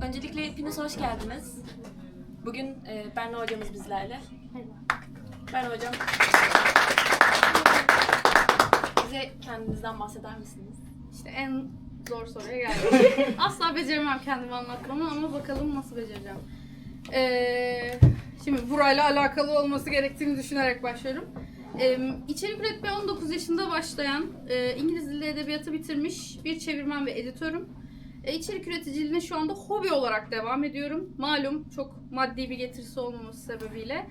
Öncelikle hepiniz hoş geldiniz. Bugün Berna hocamız bizlerle. Berna hocam, bize kendinizden bahseder misiniz? İşte en zor soruya geldik. Asla beceremem kendimi anlatmamı ama bakalım nasıl becereceğim. Şimdi burayla alakalı olması gerektiğini düşünerek başlıyorum. İçerik üretmeye 19 yaşında başlayan, İngiliz Dili Edebiyatı bitirmiş bir çevirmen ve editörüm. İçerik üreticiliğine şu anda hobi olarak devam ediyorum. Malum çok maddi bir getirisi olmaması sebebiyle.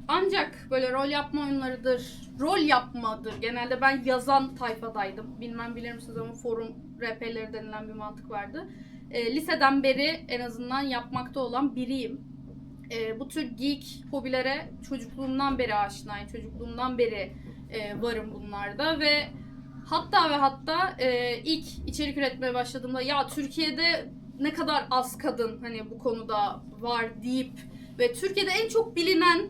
Ancak böyle rol yapma oyunlarıdır, rol yapmadır. Genelde ben yazan tayfadaydım. Bilmem bilir misiniz ama forum RP'leri denilen bir mantık vardı. Liseden beri en azından yapmakta olan biriyim. Bu tür geek hobilere çocukluğumdan beri aşinayım. Çocukluğumdan beri varım bunlarda ve hatta ilk içerik üretmeye başladığımda ya Türkiye'de ne kadar az kadın hani bu konuda var deyip ve Türkiye'de en çok bilinen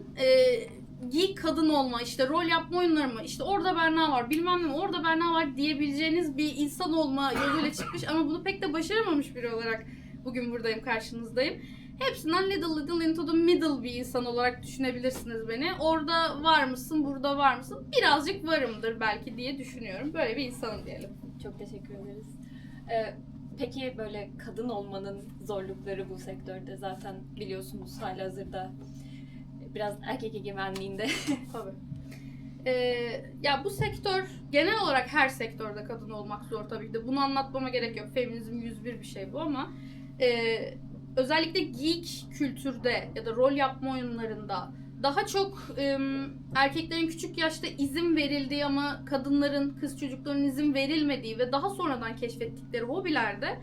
geek kadın olma, işte rol yapma oyunları mı, işte orada Berna var, bilmem ne orada Berna var diyebileceğiniz bir insan olma yoluyla çıkmış ama bunu pek de başaramamış biri olarak bugün buradayım, karşınızdayım. Hepsinden little into the middle bir insan olarak düşünebilirsiniz beni. Orada var mısın, burada var mısın? Birazcık varımdır belki diye düşünüyorum. Böyle bir insanım diyelim. Çok teşekkür ederiz. Peki böyle kadın olmanın zorlukları bu sektörde zaten biliyorsunuz halihazırda biraz erkek egemenliğinde. Tabii. Ya bu sektör, genel olarak her sektörde kadın olmak zor tabii ki de. Bunu anlatmama gerek yok. Feminizm 101 bir şey bu ama özellikle geek kültürde ya da rol yapma oyunlarında daha çok erkeklerin küçük yaşta izin verildiği ama kadınların, kız çocukların izin verilmediği ve daha sonradan keşfettikleri hobilerde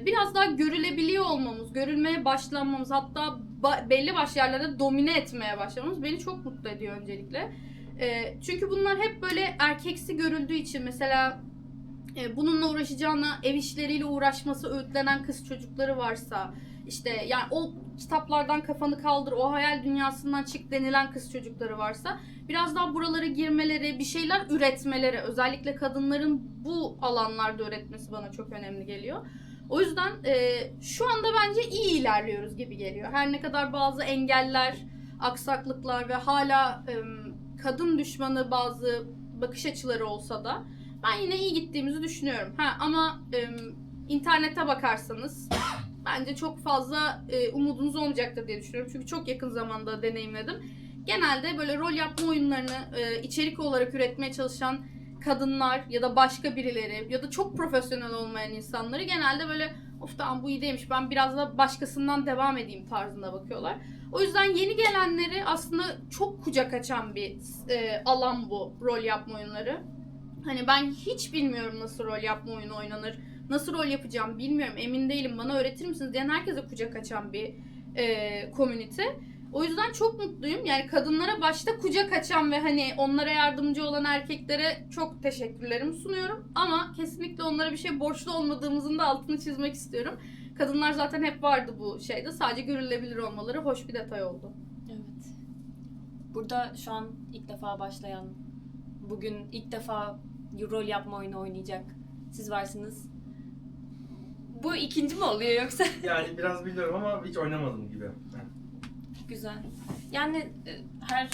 biraz daha görülebiliyor olmamız, görülmeye başlanmamız, hatta belli başlı yerlerde domine etmeye başlamamız beni çok mutlu ediyor öncelikle. Çünkü bunlar hep böyle erkeksi görüldüğü için mesela bununla uğraşacağına ev işleriyle uğraşması öğütlenen kız çocukları varsa, işte yani o kitaplardan kafanı kaldır, o hayal dünyasından çık denilen kız çocukları varsa biraz daha buralara girmeleri, bir şeyler üretmeleri, özellikle kadınların bu alanlarda üretmesi bana çok önemli geliyor. O yüzden şu anda bence iyi ilerliyoruz gibi geliyor. Her ne kadar bazı engeller, aksaklıklar ve hala kadın düşmanı bazı bakış açıları olsa da ben yine iyi gittiğimizi düşünüyorum. Ama internete bakarsanız bence çok fazla umudunuz olmayacaktır diye düşünüyorum. Çünkü çok yakın zamanda deneyimledim. Genelde böyle rol yapma oyunlarını içerik olarak üretmeye çalışan kadınlar ya da başka birileri ya da çok profesyonel olmayan insanları genelde böyle of tamam bu iyi değilmiş, ben biraz da başkasından devam edeyim tarzında bakıyorlar. O yüzden yeni gelenleri aslında çok kucak açan bir alan bu rol yapma oyunları. Hani ben hiç bilmiyorum nasıl rol yapma oyunu oynanır, nasıl rol yapacağım bilmiyorum, emin değilim, bana öğretir misiniz diyen herkese kucak açan bir community. O yüzden çok mutluyum. Yani kadınlara başta kucak açan ve hani onlara yardımcı olan erkeklere çok teşekkürlerimi sunuyorum. Ama kesinlikle onlara bir şey borçlu olmadığımızın da altını çizmek istiyorum. Kadınlar zaten hep vardı bu şeyde. Sadece görülebilir olmaları hoş bir detay oldu. Evet. Burada şu an ilk defa başlayan, bugün ilk defa rol yapma oyunu oynayacak siz varsınız. Bu ikinci mi oluyor yoksa? Yani biraz biliyorum ama hiç oynamadım gibi. Güzel. Yani her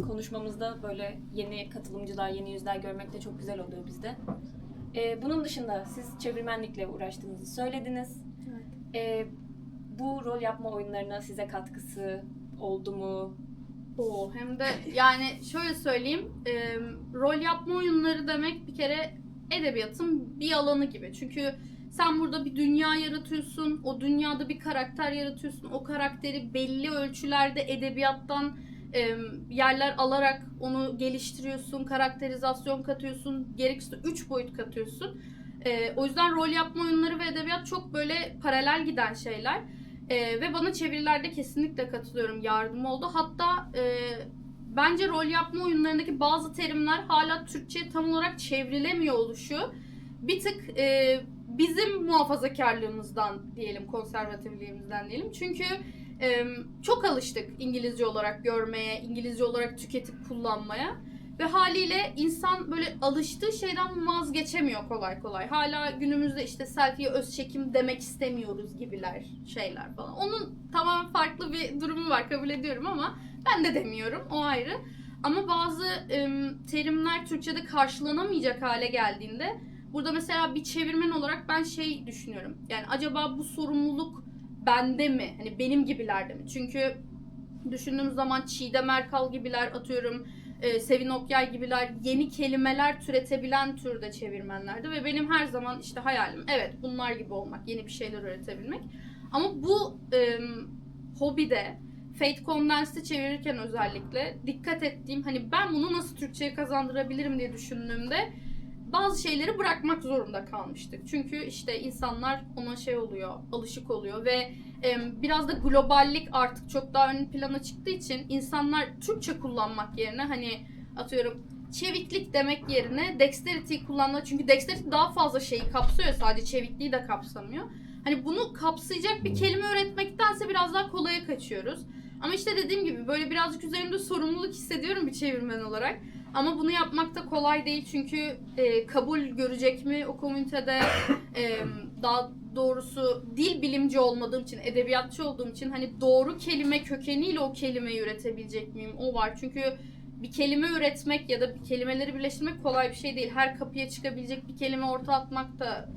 konuşmamızda böyle yeni katılımcılar, yeni yüzler görmek de çok güzel oluyor bizde. Bunun dışında siz çevirmenlikle uğraştığınızı söylediniz. Evet. Bu rol yapma oyunlarına size katkısı oldu mu? Hem de yani şöyle söyleyeyim, rol yapma oyunları demek bir kere edebiyatın bir alanı gibi. Çünkü sen burada bir dünya yaratıyorsun, o dünyada bir karakter yaratıyorsun, o karakteri belli ölçülerde edebiyattan yerler alarak onu geliştiriyorsun, karakterizasyon katıyorsun, gerekirse 3 boyut katıyorsun. O yüzden rol yapma oyunları ve edebiyat çok böyle paralel giden şeyler. Ve bana çevirilerde kesinlikle katılıyorum, yardım oldu. Hatta bence rol yapma oyunlarındaki bazı terimler hala Türkçe'ye tam olarak çevrilemiyor oluşu bir tık bizim muhafazakarlığımızdan diyelim, konservatifliğimizden diyelim. Çünkü çok alıştık İngilizce olarak görmeye, İngilizce olarak tüketip kullanmaya. Ve haliyle insan böyle alıştığı şeyden vazgeçemiyor kolay kolay. Hala günümüzde işte selfie'ye öz çekim demek istemiyoruz gibiler şeyler falan. Onun tamamen farklı bir durumu var, kabul ediyorum ama ben de demiyorum, o ayrı. Ama bazı terimler Türkçe'de karşılanamayacak hale geldiğinde burada mesela bir çevirmen olarak ben şey düşünüyorum. Yani acaba bu sorumluluk bende mi? Hani benim gibilerde mi? Çünkü düşündüğümüz zaman Çiğdem Erkal gibiler, atıyorum Sevin Okyay gibiler yeni kelimeler türetebilen türde çevirmenlerdi ve benim her zaman işte hayalim evet bunlar gibi olmak, yeni bir şeyler üretebilmek. Ama bu hobide Fate Condensed'ı çevirirken özellikle dikkat ettiğim, hani ben bunu nasıl Türkçe'ye kazandırabilirim diye düşündüğümde bazı şeyleri bırakmak zorunda kalmıştık. Çünkü işte insanlar ona şey oluyor, alışık oluyor ve biraz da globallik artık çok daha ön plana çıktığı için insanlar Türkçe kullanmak yerine hani atıyorum çeviklik demek yerine dexterity kullanmak. Çünkü dexterity daha fazla şeyi kapsıyor, sadece çevikliği de kapsamıyor. Hani bunu kapsayacak bir kelime üretmektense biraz daha kolaya kaçıyoruz. Ama işte dediğim gibi böyle birazcık üzerimde sorumluluk hissediyorum bir çevirmen olarak. Ama bunu yapmak da kolay değil çünkü kabul görecek mi o komünitede, daha doğrusu dil bilimci olmadığım için, edebiyatçı olduğum için hani doğru kelime kökeniyle o kelimeyi üretebilecek miyim, o var. Çünkü bir kelime üretmek ya da kelimeleri birleştirmek kolay bir şey değil. Her kapıya çıkabilecek bir kelime orta atmak da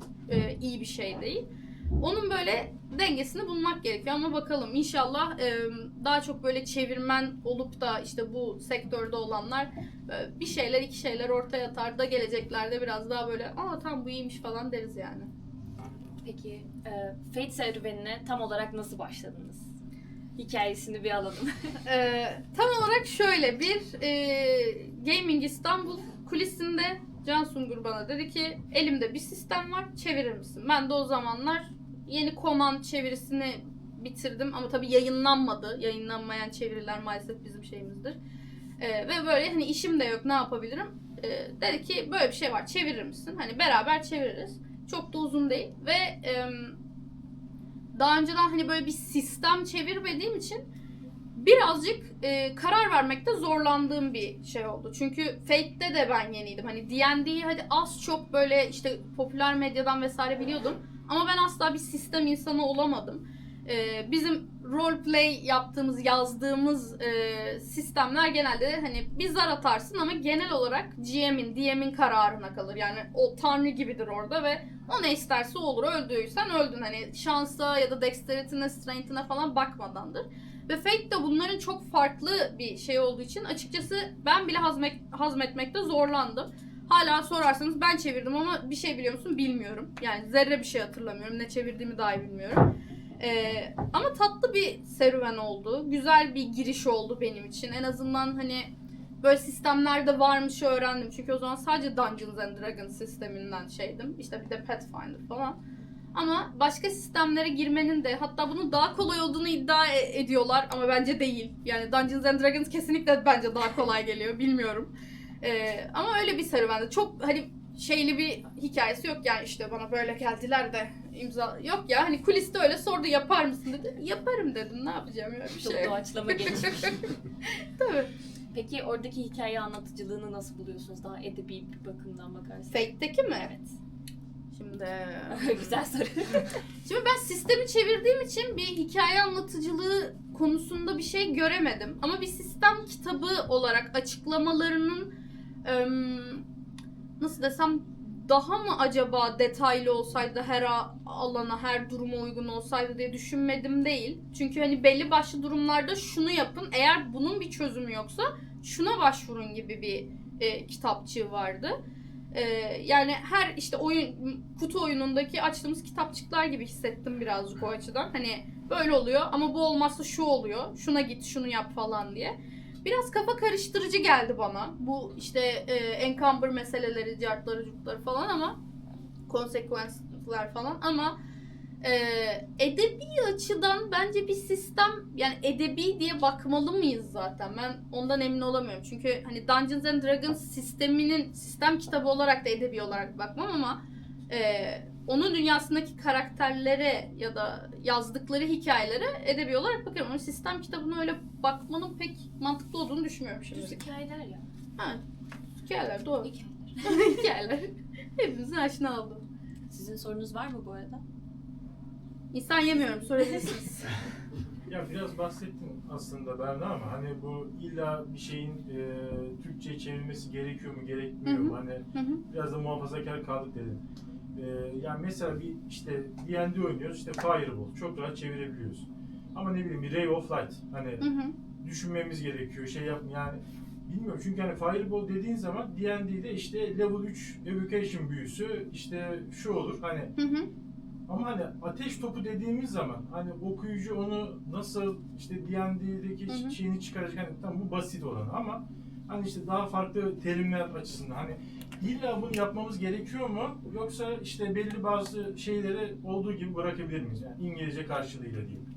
iyi bir şey değil. Onun böyle dengesini bulmak gerekiyor ama bakalım inşallah daha çok böyle çevirmen olup da işte bu sektörde olanlar bir şeyler iki şeyler ortaya atar da geleceklerde biraz daha böyle tam bu iyiymiş falan deriz yani. Peki Fate serüvenine tam olarak nasıl başladınız? Hikayesini bir alalım. Tam olarak şöyle bir Gaming İstanbul kulisinde Can Sungur bana dedi ki elimde bir sistem var, çevirir misin? Ben de o zamanlar yeni Command çevirisini bitirdim ama tabii yayınlanmadı. Yayınlanmayan çeviriler maalesef bizim şeyimizdir. Ve böyle hani işim de yok, ne yapabilirim? Dedi ki böyle bir şey var, çevirir misin? Hani beraber çeviririz. Çok da uzun değil ve daha önceden hani böyle bir sistem çevirmediğim için birazcık karar vermekte zorlandığım bir şey oldu. Çünkü Fate'de de ben yeniydim. Hani D&D'yi hadi az çok böyle işte popüler medyadan vesaire biliyordum. Ama ben asla bir sistem insanı olamadım. Bizim roleplay yaptığımız, yazdığımız sistemler genelde hani bir zar atarsın ama genel olarak GM'in, DM'in kararına kalır. Yani o tanrı gibidir orada ve o ne isterse olur. Öldüysen öldün. Hani şansa ya da dexterity'ne, strength'ine falan bakmadandır. Ve Fate de bunların çok farklı bir şey olduğu için açıkçası ben bile hazmetmekte zorlandım. Hala sorarsanız ben çevirdim ama bir şey biliyor musun bilmiyorum. Yani zerre bir şey hatırlamıyorum. Ne çevirdiğimi dahi bilmiyorum. Ama tatlı bir serüven oldu. Güzel bir giriş oldu benim için. En azından hani böyle sistemlerde varmış öğrendim. Çünkü o zaman sadece Dungeons and Dragons sisteminden şeydim. İşte bir de Pathfinder falan. Ama başka sistemlere girmenin de hatta bunun daha kolay olduğunu iddia ediyorlar ama bence değil. Yani Dungeons and Dragons kesinlikle bence daha kolay geliyor. Bilmiyorum. Ama öyle bir serüvende. Çok hani şeyli bir hikayesi yok yani işte bana böyle geldiler de imza yok ya hani kuliste öyle sordu yapar mısın dedi. Yaparım dedim, ne yapacağım öyle bir Çok şey. doğaçlama gelişmiş. Tabii. Peki oradaki hikaye anlatıcılığını nasıl buluyorsunuz? Daha edebi bir bakımdan bakarsanız. Fate'deki mi? Evet. Şimdi Güzel soru. Şimdi ben sistemi çevirdiğim için bir hikaye anlatıcılığı konusunda bir şey göremedim. Ama bir sistem kitabı olarak açıklamalarının nasıl desem daha mı acaba detaylı olsaydı, her alana, her duruma uygun olsaydı diye düşünmedim değil. Çünkü hani belli başlı durumlarda şunu yapın, eğer bunun bir çözümü yoksa şuna başvurun gibi bir kitapçığı vardı. Yani her işte kutu oyunundaki açtığımız kitapçıklar gibi hissettim birazcık o açıdan. Hani böyle oluyor ama bu olmazsa şu oluyor. Şuna git, şunu yap falan diye. Biraz kafa karıştırıcı geldi bana. Bu işte encumber meseleleri, cartları, curtları falan ama consequence'ler falan ama edebi açıdan bence bir sistem, yani edebi diye bakmalı mıyız zaten? Ben ondan emin olamıyorum. Çünkü hani Dungeons and Dragons sisteminin sistem kitabı olarak da edebi olarak bakmam ama onun dünyasındaki karakterlere ya da yazdıkları hikayelere edebi olarak bakıyorum. Ama sistem kitabına öyle bakmanın pek mantıklı olduğunu düşünmüyorum şimdi. Düz hikayeler ya. Ha, hikayeler doğru. Hikayeler. Hikayeler. Hepimizin aşina olduğu. Sizin sorunuz var mı bu arada? İnsan yemiyorum, sorabilirsiniz. Ya biraz bahsettin aslında Berna ama hani bu illa bir şeyin Türkçe'ye çevrilmesi gerekiyor mu gerekmiyor mu? Hani Hı hı. biraz da muhafazakar kaldık dedin. Yani mesela bir işte D&D oynuyoruz işte Fireball çok rahat çevirebiliyoruz. Ama ne bileyim bir Ray of Light hani Hı hı. düşünmemiz gerekiyor şey yani bilmiyorum çünkü hani Fireball dediğin zaman D&D'de işte level 3 evocation büyüsü işte şu olur hani Hı hı. ama hani ateş topu dediğimiz zaman hani okuyucu onu nasıl işte D&D'deki Hı hı. şeyini çıkaracak hani tam bu basit olanı ama hani işte daha farklı terimler açısından hani illa bunu yapmamız gerekiyor mu yoksa işte belli bazı şeyleri olduğu gibi bırakabilir miyiz yani İngilizce karşılığıyla diyeyim.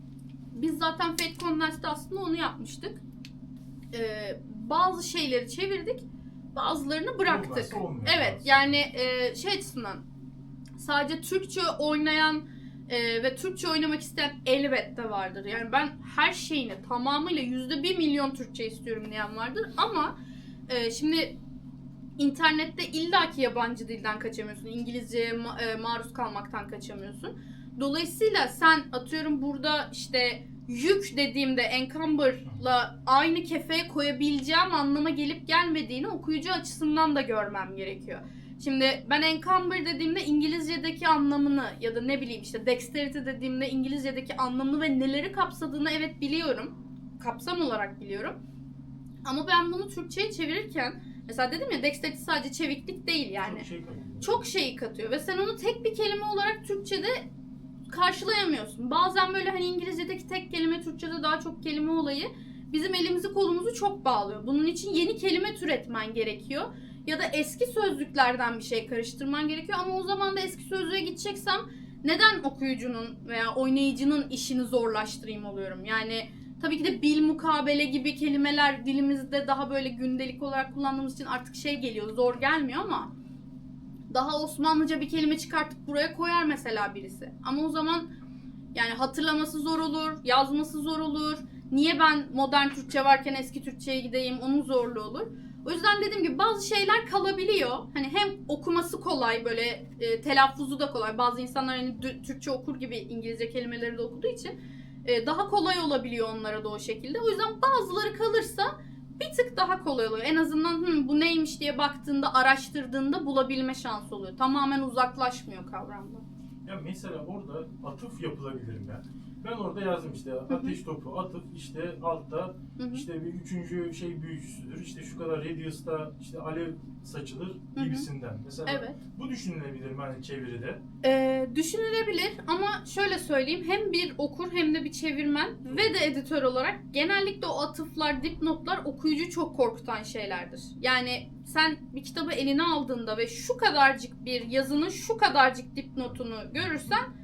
Biz zaten Fate Condensed'de aslında onu yapmıştık. Bazı şeyleri çevirdik, bazılarını bıraktık. Olmazsa olmuyor Evet, bazı. yani şey açısından sadece Türkçe oynayan ve Türkçe oynamak isteyen elbette vardır. Yani ben her şeyini tamamıyla %1.000.000 Türkçe istiyorum diyen vardır ama şimdi internette illaki yabancı dilden kaçamıyorsun. İngilizceye maruz kalmaktan kaçamıyorsun. Dolayısıyla sen atıyorum burada işte yük dediğimde encumber'la aynı kefeye koyabileceğim anlama gelip gelmediğini okuyucu açısından da görmem gerekiyor. Şimdi ben encumber dediğimde İngilizce'deki anlamını ya da ne bileyim işte dexterity dediğimde İngilizce'deki anlamını ve neleri kapsadığını evet biliyorum. Kapsam olarak biliyorum. Ama ben bunu Türkçe'ye çevirirken mesela dedim ya dexterity sadece çeviklik değil yani. Çok şey katıyor. Çok şeyi katıyor ve sen onu tek bir kelime olarak Türkçe'de karşılayamıyorsun. Bazen böyle hani İngilizce'deki tek kelime Türkçe'de daha çok kelime olayı bizim elimizi kolumuzu çok bağlıyor. Bunun için yeni kelime türetmen gerekiyor. Ya da eski sözlüklerden bir şey karıştırman gerekiyor ama o zaman da eski sözlüğe gideceksem neden okuyucunun veya oynayıcının işini zorlaştırayım oluyorum. Yani tabii ki de bilmukabele gibi kelimeler dilimizde daha böyle gündelik olarak kullandığımız için artık şey geliyor, zor gelmiyor ama daha Osmanlıca bir kelime çıkartıp buraya koyar mesela birisi. Ama o zaman yani hatırlaması zor olur, yazması zor olur. Niye ben modern Türkçe varken eski Türkçe'ye gideyim, onun zorluğu olur. O yüzden dediğim gibi bazı şeyler kalabiliyor. Hani hem okuması kolay, böyle telaffuzu da kolay. Bazı insanlar hani Türkçe okur gibi İngilizce kelimeleri de okuduğu için daha kolay olabiliyor onlara da o şekilde. O yüzden bazıları kalırsa bir tık daha kolay oluyor. En azından bu neymiş diye baktığında, araştırdığında bulabilme şansı oluyor. Tamamen uzaklaşmıyor kavramdan. Ya mesela orada atıf yapılabilir mi? Ben orada yazdım işte ateş topu, atıf işte altta Hı hı. işte bir üçüncü şey büyücüsüdür. İşte şu kadar radius'ta işte alev saçılır Hı hı. gibisinden. Mesela Evet. bu düşünülebilir mi hani çeviride? Düşünülebilir ama şöyle söyleyeyim, hem bir okur hem de bir çevirmen ve de editör olarak genellikle o atıflar, dipnotlar okuyucu çok korkutan şeylerdir. Yani sen bir kitabı eline aldığında ve şu kadarcık bir yazının şu kadarcık dipnotunu görürsen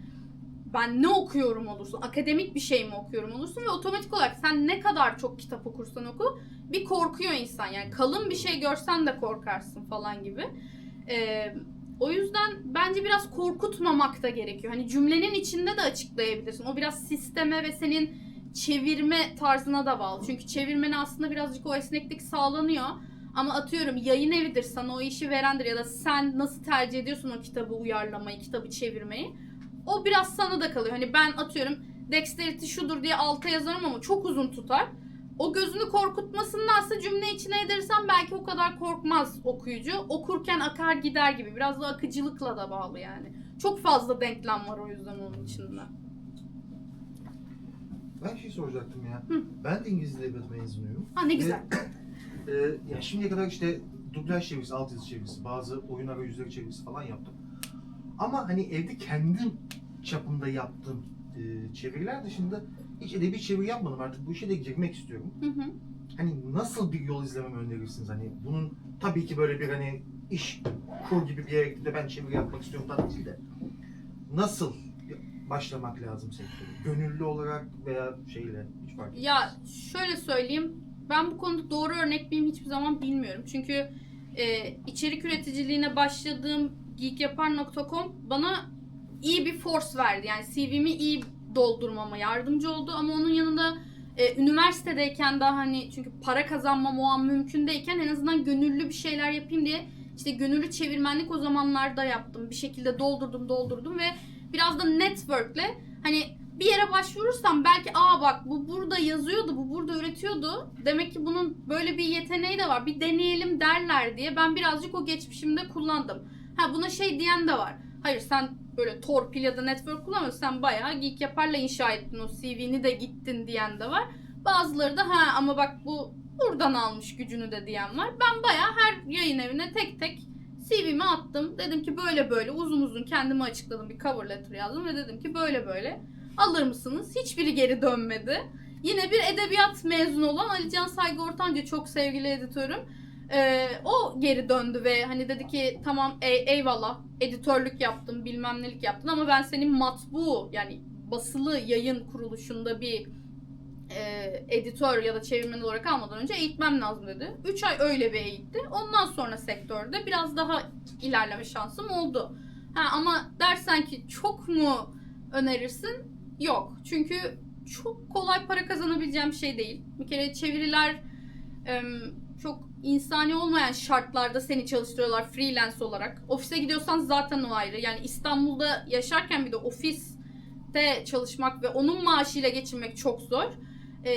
ben ne okuyorum olursun, akademik bir şey mi okuyorum olursun ve otomatik olarak sen ne kadar çok kitap okursan oku bir korkuyor insan. Yani kalın bir şey görsen de korkarsın falan gibi. O yüzden bence biraz korkutmamak da gerekiyor. Hani cümlenin içinde de açıklayabilirsin. O biraz sisteme ve senin çevirme tarzına da bağlı. Çünkü çevirmene aslında birazcık o esneklik sağlanıyor. Ama atıyorum yayın evidir sana o işi verendir ya da sen nasıl tercih ediyorsun o kitabı uyarlamayı, kitabı çevirmeyi. O biraz sana da kalıyor. Hani ben atıyorum dexterity şudur diye alta yazarım ama çok uzun tutar. O gözünü korkutmasındansa cümle içine edersen belki o kadar korkmaz okuyucu. Okurken akar gider gibi. Biraz da akıcılıkla da bağlı yani. Çok fazla denklem var o yüzden onun içinde. Ben şey soracaktım ya. Hı. Ben de İngiliz Edebiyatı mezunuyum. Ha ne güzel. Ya şimdiye kadar işte dublaj çevirisi, altyazı çevirisi, bazı oyun arayüzleri çevirisi falan yaptım. Ama hani evde kendim çapımda yaptığım çeviriler dışında hiç edebi çeviri yapmadım. Artık bu işe de girmek istiyorum. Hı hı. Hani nasıl bir yol izlememi önerirsiniz? Hani bunun tabii ki böyle bir hani iş kur gibi bir yere gidip de ben çeviri yapmak istiyorum tabii değil de. Nasıl başlamak lazım sektöre? Gönüllü olarak veya şeyle hiç fark etmez. Ya şöyle söyleyeyim. Ben bu konuda doğru örnek miyim hiçbir zaman bilmiyorum. Çünkü içerik üreticiliğine başladığım geekyapar.com bana iyi bir force verdi. Yani CV'mi iyi doldurmama yardımcı oldu ama onun yanında Üniversitedeyken daha hani çünkü para kazanmam o an mümkün değilken en azından gönüllü bir şeyler yapayım diye işte gönüllü çevirmenlik o zamanlarda yaptım. Bir şekilde doldurdum ve biraz da network'le hani bir yere başvurursam belki bak bu burada yazıyordu, bu burada üretiyordu. Demek ki bunun böyle bir yeteneği de var. Bir deneyelim derler diye ben birazcık o geçmişimde kullandım. Buna şey diyen de var. Hayır sen böyle torpil ya da network kullanmıyorsun. Sen bayağı geek yaparla inşa ettin o CV'ni de gittin diyen de var. Bazıları da ama bak bu buradan almış gücünü de diyen var. Ben bayağı her yayın evine tek tek CV'mi attım. Dedim ki böyle uzun kendime açıkladım. Bir cover letter yazdım ve dedim ki böyle alır mısınız? Hiçbiri geri dönmedi. Yine bir edebiyat mezunu olan Alican Saygı Ortancı, çok sevgili editörüm. O geri döndü ve hani dedi ki tamam eyvallah editörlük yaptım bilmem nelik yaptın ama ben senin matbu yani basılı yayın kuruluşunda bir editör ya da çevirmen olarak almadan önce eğitmem lazım dedi. 3 ay öyle bir eğitti. Ondan sonra sektörde biraz daha ilerleme şansım oldu. Ama dersen ki çok mu önerirsin? Yok. Çünkü çok kolay para kazanabileceğim bir şey değil. Bir kere çeviriler çok insani olmayan şartlarda seni çalıştırıyorlar freelance olarak. Ofise gidiyorsan zaten o ayrı. Yani İstanbul'da yaşarken bir de ofiste çalışmak ve onun maaşıyla geçinmek çok zor.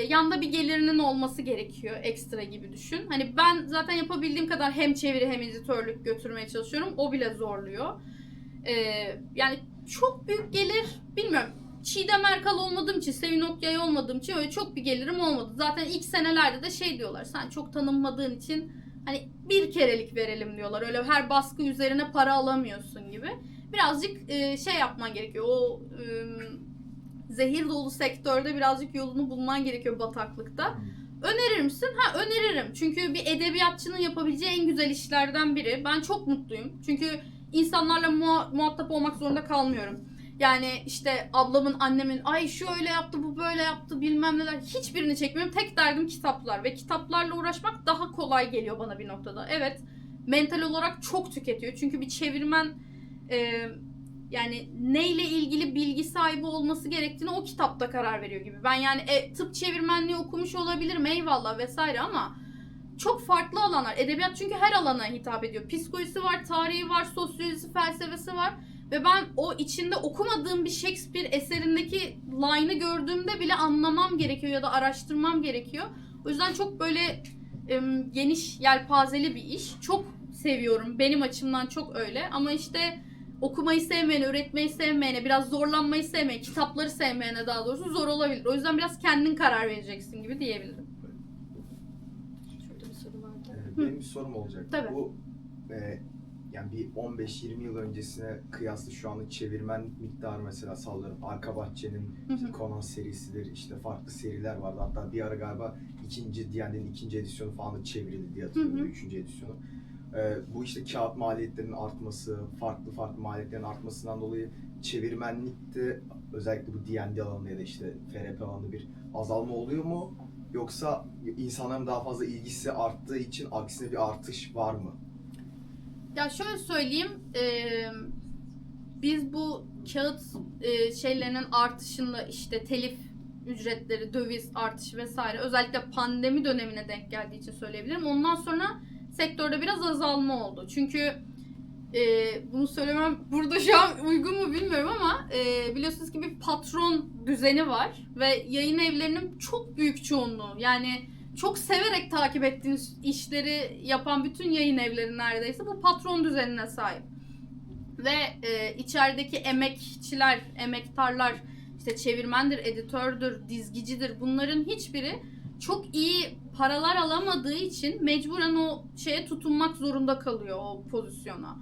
Yanda bir gelirinin olması gerekiyor. Ekstra gibi düşün. Hani ben zaten yapabildiğim kadar hem çeviri hem editörlük götürmeye çalışıyorum. O bile zorluyor. Yani çok büyük gelir bilmiyorum. Çiğdem Erkal olmadığım için, Sevin Okyay olmadığım için öyle çok bir gelirim olmadı. Zaten ilk senelerde de şey diyorlar. Sen çok tanınmadığın için hani bir kerelik verelim diyorlar. Öyle her baskı üzerine para alamıyorsun gibi. Birazcık şey yapman gerekiyor. O zehir dolu sektörde birazcık yolunu bulman gerekiyor bataklıkta. Önerir misin? Öneririm. Çünkü bir edebiyatçının yapabileceği en güzel işlerden biri. Ben çok mutluyum. Çünkü insanlarla muhatap olmak zorunda kalmıyorum. Yani işte ablamın, annemin ay şu öyle yaptı, bu böyle yaptı bilmem neler. Hiçbirini çekmiyorum. Tek derdim kitaplar. Ve kitaplarla uğraşmak daha kolay geliyor bana bir noktada. Evet, mental olarak çok tüketiyor. Çünkü bir çevirmen yani neyle ilgili bilgi sahibi olması gerektiğini o kitapta karar veriyor gibi. Ben yani tıp çevirmenliği okumuş olabilirim eyvallah vesaire ama çok farklı alanlar. Edebiyat çünkü her alana hitap ediyor. Psikolojisi var, tarihi var, sosyolojisi, felsefesi var. Ve ben o içinde okumadığım bir Shakespeare eserindeki line'ı gördüğümde bile anlamam gerekiyor ya da araştırmam gerekiyor. O yüzden çok böyle geniş, yelpazeli bir iş. Çok seviyorum. Benim açımdan çok öyle. Ama işte okumayı sevmeyene, üretmeyi sevmeyene, biraz zorlanmayı sevmeyene, kitapları sevmeyene daha doğrusu zor olabilir. O yüzden biraz kendin karar vereceksin gibi diyebilirim. Şurada bir soru vardı. Benim bir sorum olacak. Tabii. Bu yani bir 15-20 yıl öncesine kıyasla şu anlık çevirmen miktarı mesela sallıyorum. Arka Bahçe'nin işte Conan serisidir, işte farklı seriler vardı. Hatta bir ara galiba D&D'nin ikinci edisyonu falan da çevrildi diye hatırlıyorum. Üçüncü edisyonu. Bu işte kağıt maliyetlerinin artması, farklı maliyetlerin artmasından dolayı çevirmenlikte özellikle bu D&D alanında ya da işte FRP alanında bir azalma oluyor mu? Yoksa insanların daha fazla ilgisi arttığı için aksine bir artış var mı? Ya şöyle söyleyeyim, biz bu kağıt şeylerinin artışında işte telif ücretleri, döviz artışı vesaire özellikle pandemi dönemine denk geldiği için söyleyebilirim. Ondan sonra sektörde biraz azalma oldu. Çünkü bunu söylemem burada şu an uygun mu bilmiyorum ama biliyorsunuz ki bir patron düzeni var ve yayın evlerinin çok büyük çoğunluğu yani çok severek takip ettiğiniz işleri yapan bütün yayın evleri neredeyse bu patron düzenine sahip. Ve içerideki emekçiler, emektarlar, işte çevirmendir, editördür, dizgicidir bunların hiçbiri çok iyi paralar alamadığı için mecburen o şeye tutunmak zorunda kalıyor o pozisyona.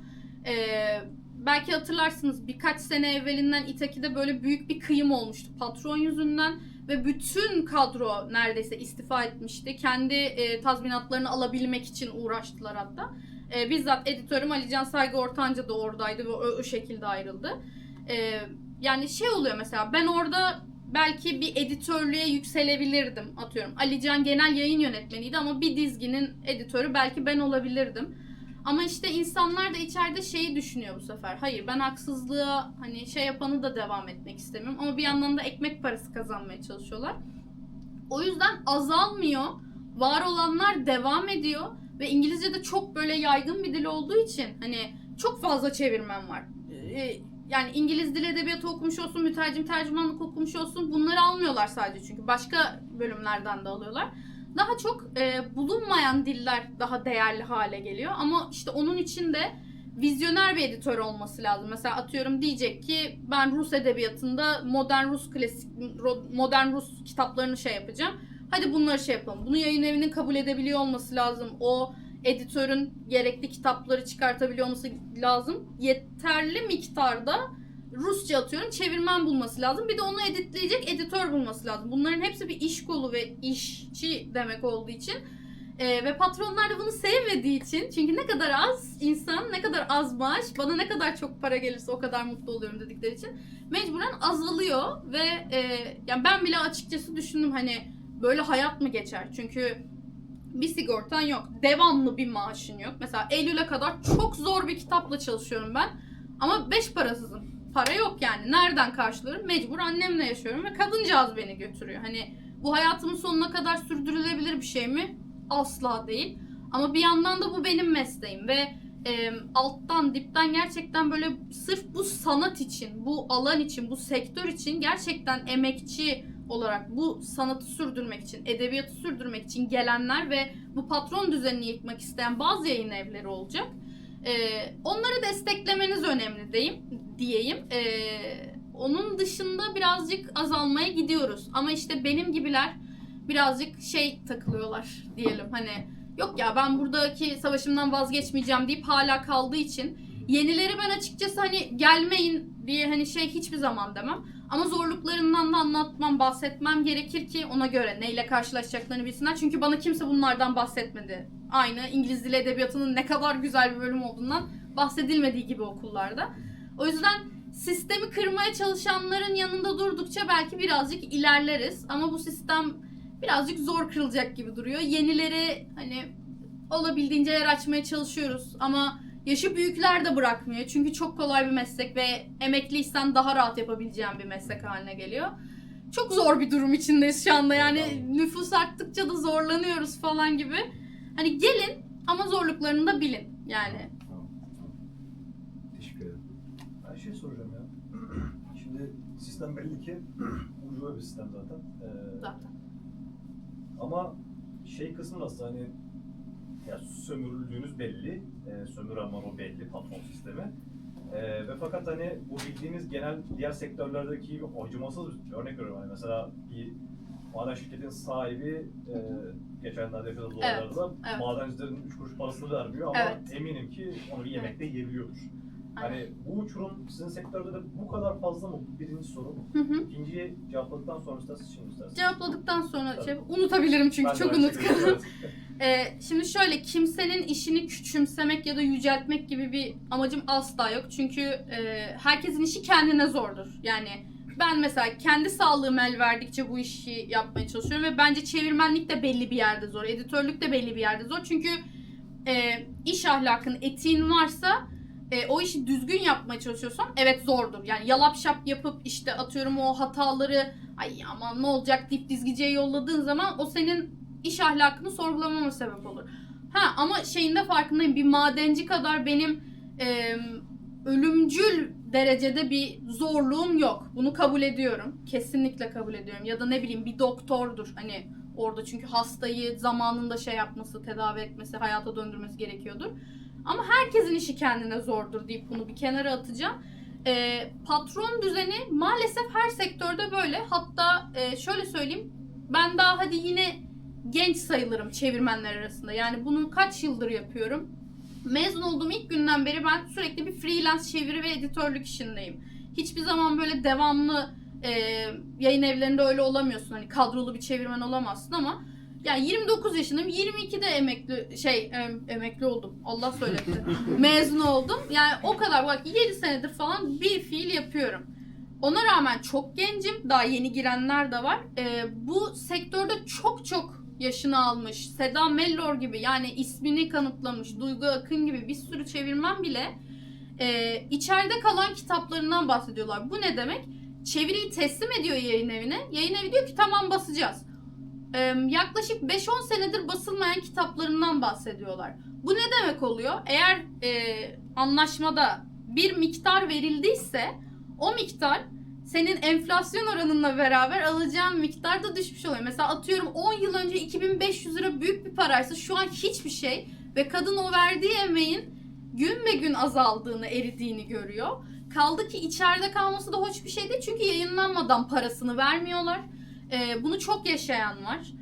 Belki hatırlarsınız birkaç sene evvelinden İtaki'de böyle büyük bir kıyım olmuştu patron yüzünden. Ve bütün kadro neredeyse istifa etmişti. Kendi tazminatlarını alabilmek için uğraştılar hatta. Bizzat editörüm Alican Saygı Ortancı da oradaydı ve o şekilde ayrıldı. Yani şey oluyor mesela ben orada belki bir editörlüğe yükselebilirdim atıyorum. Alican genel yayın yönetmeniydi ama bir dizginin editörü belki ben olabilirdim. Ama işte insanlar da içeride şeyi düşünüyor bu sefer. Hayır ben haksızlığa hani şey yapanı da devam etmek istemiyorum. Ama bir yandan da ekmek parası kazanmaya çalışıyorlar. O yüzden azalmıyor. Var olanlar devam ediyor. Ve İngilizce'de çok böyle yaygın bir dil olduğu için hani çok fazla çevirmen var. Yani İngiliz dil edebiyatı okumuş olsun, mütercim tercümanlık okumuş olsun, bunları almıyorlar sadece çünkü başka bölümlerden de alıyorlar. Daha çok bulunmayan diller daha değerli hale geliyor ama işte onun için de vizyoner bir editör olması lazım. Mesela atıyorum diyecek ki ben Rus edebiyatında modern Rus kitaplarını şey yapacağım. Hadi bunları şey yapalım. Bunu yayın evinin kabul edebiliyor olması lazım. O editörün gerekli kitapları çıkartabiliyor olması lazım. Yeterli miktarda Rusça atıyorum çevirmen bulması lazım. Bir de onu editleyecek editör bulması lazım. Bunların hepsi bir iş kolu ve işçi demek olduğu için ve patronlar da bunu sevmediği için, çünkü ne kadar az insan, ne kadar az maaş, bana ne kadar çok para gelirse o kadar mutlu oluyorum dedikleri için mecburen azalıyor ve yani ben bile açıkçası düşündüm hani böyle hayat mı geçer? Çünkü bir sigortan yok. Devamlı bir maaşın yok. Mesela Eylül'e kadar çok zor bir kitapla çalışıyorum ben. Ama 5 parasızım. Para yok yani. Nereden karşılıyorum? Mecbur annemle yaşıyorum ve kadıncağız beni götürüyor. Hani bu hayatımın sonuna kadar sürdürülebilir bir şey mi? Asla değil. Ama bir yandan da bu benim mesleğim ve alttan dipten gerçekten böyle sırf bu sanat için, bu alan için, bu sektör için gerçekten emekçi olarak bu sanatı sürdürmek için, edebiyatı sürdürmek için gelenler ve bu patron düzenini yıkmak isteyen bazı yayın evleri olacak. Onları desteklemeniz önemli diyeyim. Onun dışında birazcık azalmaya gidiyoruz. Ama işte benim gibiler birazcık şey takılıyorlar diyelim. Hani yok ya ben buradaki savaşımdan vazgeçmeyeceğim deyip hala kaldığı için yenileri ben açıkçası hani gelmeyin diye hani şey hiçbir zaman demem. Ama zorluklarından da anlatmam, bahsetmem gerekir ki ona göre neyle karşılaşacaklarını bilsinler. Çünkü bana kimse bunlardan bahsetmedi. Aynı İngiliz Dili Edebiyatı'nın ne kadar güzel bir bölüm olduğundan bahsedilmediği gibi okullarda. O yüzden sistemi kırmaya çalışanların yanında durdukça belki birazcık ilerleriz. Ama bu sistem birazcık zor kırılacak gibi duruyor. Yenileri hani olabildiğince yer açmaya çalışıyoruz ama yaşı büyükler de bırakmıyor. Çünkü çok kolay bir meslek ve emekliysen daha rahat yapabileceğin bir meslek haline geliyor. Çok zor bir durum içindeyiz şu anda. Yani nüfus arttıkça da zorlanıyoruz falan gibi. Hani gelin ama zorluklarını da bilin. Yani. Tamam. Teşekkür ederim. Ben şey soracağım ya. Şimdi sistem belli ki ucube bir sistem zaten. Zaten. Ama şey kısmı nasıl hani ya sömürüldüğünüz belli. Sömürü ama o belli patron sistemi. Ve fakat hani bu bildiğimiz genel diğer sektörlerdeki gibi acımasız bir örnek veriyorum. Hani mesela bir maden şirketinin sahibi geçenlerde yaşadığımız olaylarda evet. madencilerin 3 kuruş parasını vermiyor ama Evet. eminim ki onu bir yemekte yiyebiliyordur. Hani bu uçurum sizin sektörde de bu kadar fazla mı? Birinci soru. İkinciyi cevapladıktan sonra isterseniz şimdi isterseniz. Cevapladıktan sonra Tabii. şey unutabilirim çünkü Ben de çok aynı unutkanım. şekilde, Şimdi şöyle kimsenin işini küçümsemek ya da yüceltmek gibi bir amacım asla yok. Çünkü herkesin işi kendine zordur. Yani ben mesela kendi sağlığım el verdikçe bu işi yapmaya çalışıyorum ve bence çevirmenlik de belli bir yerde zor, editörlük de belli bir yerde zor. Çünkü iş ahlakın, etiğin varsa o işi düzgün yapmaya çalışıyorsan evet zordur. Yani yalap şap yapıp işte atıyorum o hataları ay aman ne olacak deyip dizgiciye yolladığın zaman o senin iş ahlakını sorgulamama sebep olur. Ama şeyin de farkındayım. Bir madenci kadar benim ölümcül derecede bir zorluğum yok. Bunu kabul ediyorum. Kesinlikle kabul ediyorum. Ya da ne bileyim bir doktordur. Hani orada çünkü hastayı zamanında şey yapması, tedavi etmesi, hayata döndürmesi gerekiyordur. Ama herkesin işi kendine zordur deyip bunu bir kenara atacağım. Patron düzeni maalesef her sektörde böyle. Hatta şöyle söyleyeyim. Ben daha hadi yine genç sayılırım çevirmenler arasında. Yani bunu kaç yıldır yapıyorum. Mezun olduğum ilk günden beri ben sürekli bir freelance çeviri ve editörlük işindeyim. Hiçbir zaman böyle devamlı yayın evlerinde öyle olamıyorsun. Hani kadrolu bir çevirmen olamazsın ama yani 29 yaşındayım. 22'de emekli oldum. Allah söyletti. Mezun oldum. Yani o kadar bak 7 senedir falan bir fiil yapıyorum. Ona rağmen çok gencim. Daha yeni girenler de var. Bu sektörde çok yaşını almış. Seda Mellor gibi yani ismini kanıtlamış. Duygu Akın gibi bir sürü çevirmen bile içeride kalan kitaplarından bahsediyorlar. Bu ne demek? Çeviriyi teslim ediyor yayın evine. Yayın evi diyor ki tamam basacağız. yaklaşık 5-10 senedir basılmayan kitaplarından bahsediyorlar. Bu ne demek oluyor? Eğer anlaşmada bir miktar verildiyse o miktar senin enflasyon oranınla beraber alacağın miktar da düşmüş oluyor. Mesela atıyorum 10 yıl önce 2500 lira büyük bir paraysa şu an hiçbir şey ve kadın o verdiği emeğin gün ve gün azaldığını, eridiğini görüyor. Kaldı ki içeride kalması da hoş bir şey değil çünkü yayınlanmadan parasını vermiyorlar. Bunu çok yaşayan var.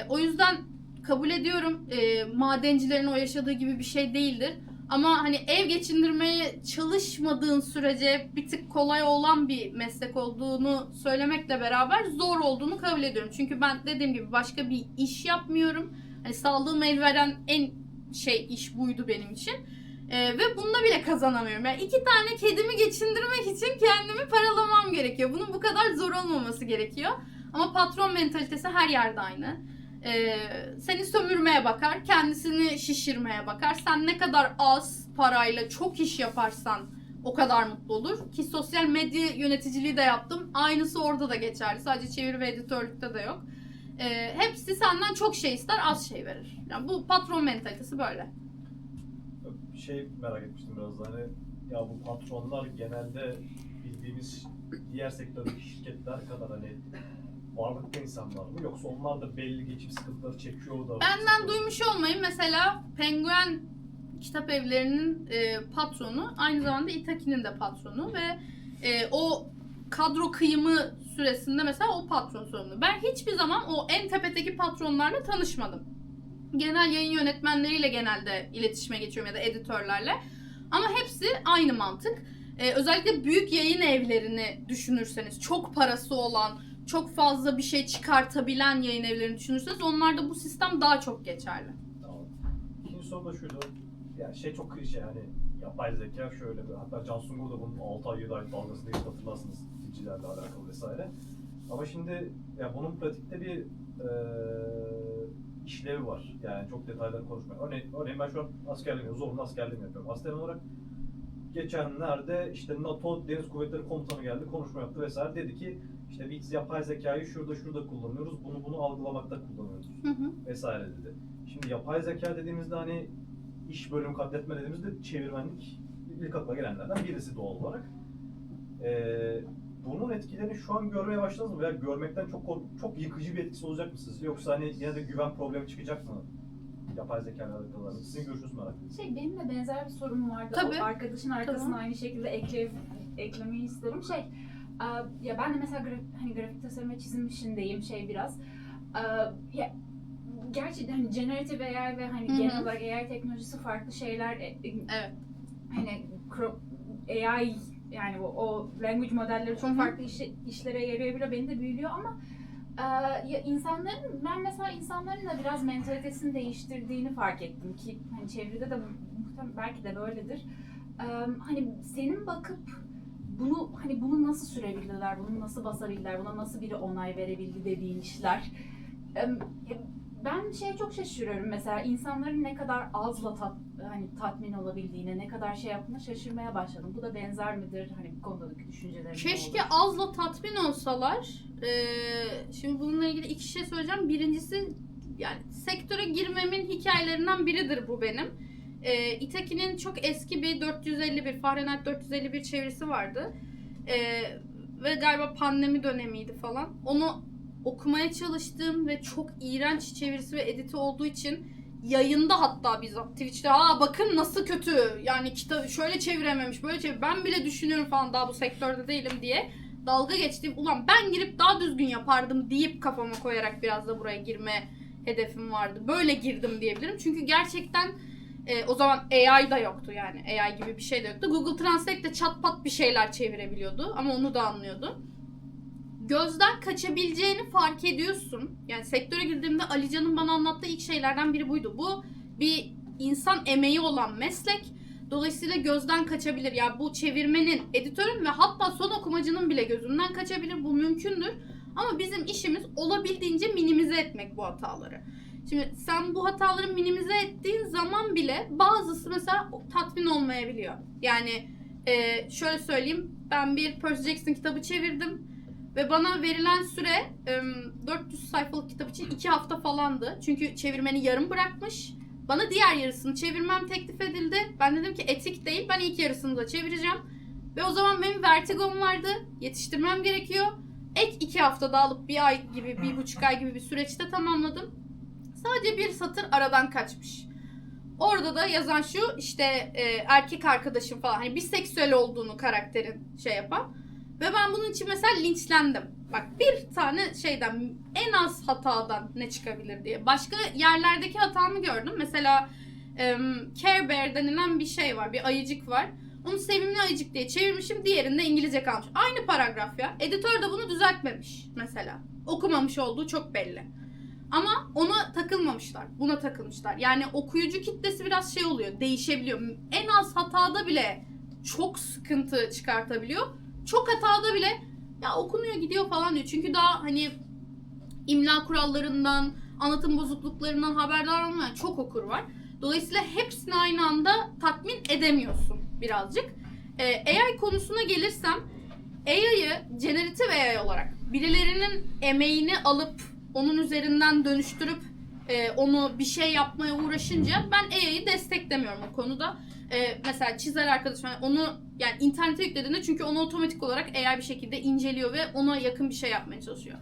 O yüzden kabul ediyorum madencilerin o yaşadığı gibi bir şey değildir. Ama hani ev geçindirmeye çalışmadığın sürece bir tık kolay olan bir meslek olduğunu söylemekle beraber zor olduğunu kabul ediyorum. Çünkü ben dediğim gibi başka bir iş yapmıyorum. Hani sağlığım el veren en iş buydu benim için. Ve bununla bile kazanamıyorum. Yani 2 tane kedimi geçindirmek için kendimi paralamam gerekiyor. Bunun bu kadar zor olmaması gerekiyor. Ama patron mentalitesi her yerde aynı. Seni sömürmeye bakar, kendisini şişirmeye bakar. Sen ne kadar az parayla çok iş yaparsan o kadar mutlu olur. Ki sosyal medya yöneticiliği de yaptım. Aynısı orada da geçerli. Sadece çeviri ve editörlükte de yok. Hepsi senden çok şey ister, az şey verir. Yani bu patron mentalitesi böyle. Merak etmiştim biraz da hani ya bu patronlar genelde bildiğimiz diğer sektördeki şirketler kadar hani varlıklı insanlar mı yoksa onlar da belli geçim sıkıntıları çekiyor da Benden duymuş olmayın. Mesela Penguen kitap evlerinin patronu aynı zamanda Itaki'nin de patronu ve o kadro kıyımı süresinde mesela o patron sorumlu. Ben hiçbir zaman o en tepedeki patronlarla tanışmadım. Genel yayın yönetmenleriyle genelde iletişime geçiyorum ya da editörlerle. Ama hepsi aynı mantık. Özellikle büyük yayın evlerini düşünürseniz, çok parası olan, çok fazla bir şey çıkartabilen yayın evlerini düşünürseniz onlarda bu sistem daha çok geçerli. Tamam. İkinci soru da şuydu. Yani çok klişe yani yapay zeka şöyle bir hatta Can Sungur da bunun 6 ay 7 ay dalgasını geçti hatırlarsınız dilcilerle alakalı vesaire. Ama şimdi ya bunun pratikte bir işlevi var. Yani çok detayları konuşmuyorum. Örneğin ben şu an askerliğimi, zorunlu askerliğimi yapıyorum. Aslen olarak geçenlerde işte NATO Deniz Kuvvetleri Komutanı geldi, konuşma yaptı vesaire. Dedi ki işte biz yapay zekayı şurada kullanıyoruz, bunu algılamakta kullanıyoruz vesaire dedi. Şimdi yapay zeka dediğimizde hani iş bölümü katletme dediğimizde çevirmenlik ilk akla gelenlerden birisi doğal olarak. Bunun etkilerini şu an görmeye başladınız mı? Veya görmekten çok yıkıcı bir etkisi olacak mı sizce? Yoksa hani yine de güven problemi çıkacak mı? Yapay zeka ile alakalı. Sizin görüşünüzü merak ediyorum. Benim de benzer bir sorun vardı. Tabii. O arkadaşın arkasına Tamam. aynı şekilde eklemeyi isterim. Ya ben de mesela grafik tasarım ve çizim işindeyim biraz. Ya, gerçi hani generative AI ve hani genel olarak AI teknolojisi farklı şeyler. Evet. Hani AI yani o language modelleri çok farklı işlere yarayabiliyor. Beni de büyülüyor ama ya ben mesela insanların da biraz mentalitesini değiştirdiğini fark ettim ki hani çevrede de muhtemelen belki de böyledir. Hani senin bakıp bunu nasıl sürebildiler, bunu nasıl basabildiler, buna nasıl biri onay verebildi dediğin işler. Ben çok şaşırıyorum mesela insanların ne kadar azla tatmin olabildiğine, ne kadar yaptığına şaşırmaya başladım. Bu da benzer midir hani bu konudaki düşüncelerim? Keşke azla tatmin olsalar. Şimdi bununla ilgili 2 şey söyleyeceğim. Birincisi yani sektöre girmemin hikayelerinden biridir bu benim. Itaki'nin çok eski bir 451, Fahrenheit 451 çevirisi vardı. Ve galiba pandemi dönemiydi falan. Onu okumaya çalıştım ve çok iğrenç çevirisi ve editi olduğu için yayında hatta bizzat Twitch'te bakın nasıl kötü yani kitabı şöyle çevirememiş böyle ben bile düşünüyorum falan daha bu sektörde değilim diye dalga geçtiğim ulan ben girip daha düzgün yapardım deyip kafama koyarak biraz da buraya girme hedefim vardı. Böyle girdim diyebilirim çünkü gerçekten o zaman AI da yoktu yani AI gibi bir şey de yoktu. Google Translate de çat pat bir şeyler çevirebiliyordu ama onu da anlıyordu. Gözden kaçabileceğini fark ediyorsun. Yani sektöre girdiğimde Alican'ın bana anlattığı ilk şeylerden biri buydu. Bu bir insan emeği olan meslek. Dolayısıyla gözden kaçabilir. Yani bu çevirmenin, editörün ve hatta son okumacının bile gözünden kaçabilir. Bu mümkündür. Ama bizim işimiz olabildiğince minimize etmek bu hataları. Şimdi sen bu hataları minimize ettiğin zaman bile bazısı mesela tatmin olmayabiliyor. Yani şöyle söyleyeyim. Ben bir Percy Jackson kitabı çevirdim. Ve bana verilen süre 400 sayfalık kitap için 2 hafta falandı. Çünkü çevirmeni yarım bırakmış. Bana diğer yarısını çevirmem teklif edildi. Ben dedim ki etik değil, ben ilk yarısını da çevireceğim. Ve o zaman benim vertigom vardı. Yetiştirmem gerekiyor. Ek 2 hafta daha alıp 1 ay gibi, 1,5 ay gibi bir süreçte tamamladım. Sadece bir satır aradan kaçmış. Orada da yazan şu, işte erkek arkadaşım falan, hani biseksüel olduğunu karakterin şey yapan. Ve ben bunun için mesela linçlendim. Bak, bir tane şeyden, en az hatadan ne çıkabilir diye. Başka yerlerdeki hatamı gördüm. Mesela Care Bear denilen bir şey var, bir ayıcık var. Onu sevimli ayıcık diye çevirmişim, diğerinde İngilizce kalmış. Aynı paragraf ya. Editör de bunu düzeltmemiş mesela. Okumamış olduğu çok belli. Ama ona takılmamışlar, buna takılmışlar. Yani okuyucu kitlesi biraz şey oluyor, değişebiliyor. En az hatada bile çok sıkıntı çıkartabiliyor. Çok hatada bile ya okunuyor gidiyor falan diyor. Çünkü daha hani imla kurallarından, anlatım bozukluklarından haberdar olmayan çok okur var. Dolayısıyla hepsini aynı anda tatmin edemiyorsun birazcık. AI konusuna gelirsem, AI'yı generative AI olarak birilerinin emeğini alıp onun üzerinden dönüştürüp onu bir şey yapmaya uğraşınca ben AI'yi desteklemiyorum o konuda. Mesela çizer arkadaşım onu yani internete yüklediğinde, çünkü onu otomatik olarak AI bir şekilde inceliyor ve ona yakın bir şey yapmaya çalışıyor.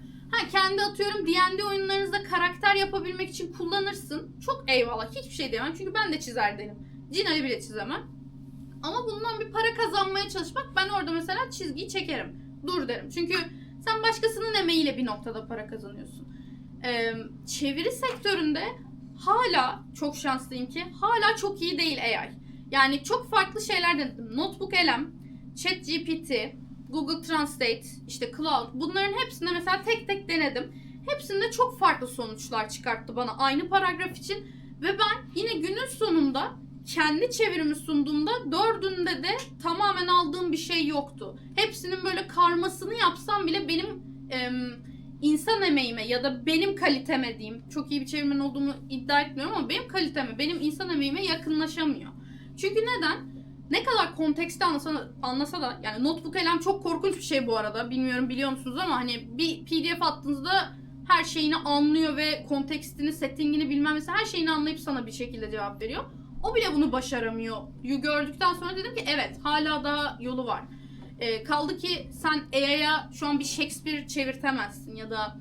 Kendi atıyorum D&D oyunlarınızda karakter yapabilmek için kullanırsın. Çok eyvallah, hiçbir şey diyemem çünkü ben de çizer derim. Cina'yı bile çizemem. Ama bundan bir para kazanmaya çalışmak, ben orada mesela çizgiyi çekerim. Dur derim. Çünkü sen başkasının emeğiyle bir noktada para kazanıyorsun. Çeviri sektöründe hala çok şanslıyım ki hala çok iyi değil AI. Yani çok farklı şeyler denedim. NotebookLM, ChatGPT, Google Translate, işte Cloud, bunların hepsinde mesela tek tek denedim. Hepsinde çok farklı sonuçlar çıkarttı bana aynı paragraf için. Ve ben yine günün sonunda kendi çevirimi sunduğumda 4'ünde de tamamen aldığım bir şey yoktu. Hepsinin böyle karmasını yapsam bile benim insan emeğime ya da benim kaliteme diyeyim, çok iyi bir çevirmen olduğumu iddia etmiyorum ama benim kaliteme, benim insan emeğime yakınlaşamıyor. Çünkü neden? Ne kadar kontekste anlasa da, yani NotebookLM çok korkunç bir şey bu arada. Bilmiyorum biliyor musunuz ama hani bir PDF attığınızda her şeyini anlıyor ve kontekstini, settingini bilmem mesela her şeyini anlayıp sana bir şekilde cevap veriyor. O bile bunu başaramıyor. Gördükten sonra dedim ki evet, hala daha yolu var. Kaldı ki sen AI'ya şu an bir Shakespeare çevirtemezsin ya da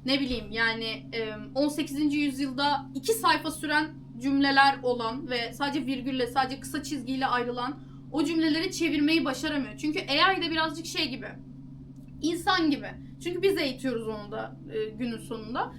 ne bileyim yani 18. yüzyılda 2 sayfa süren cümleler olan ve sadece virgülle, sadece kısa çizgiyle ayrılan o cümleleri çevirmeyi başaramıyor. Çünkü AI de birazcık şey gibi, insan gibi. Çünkü biz eğitiyoruz onu da günün sonunda.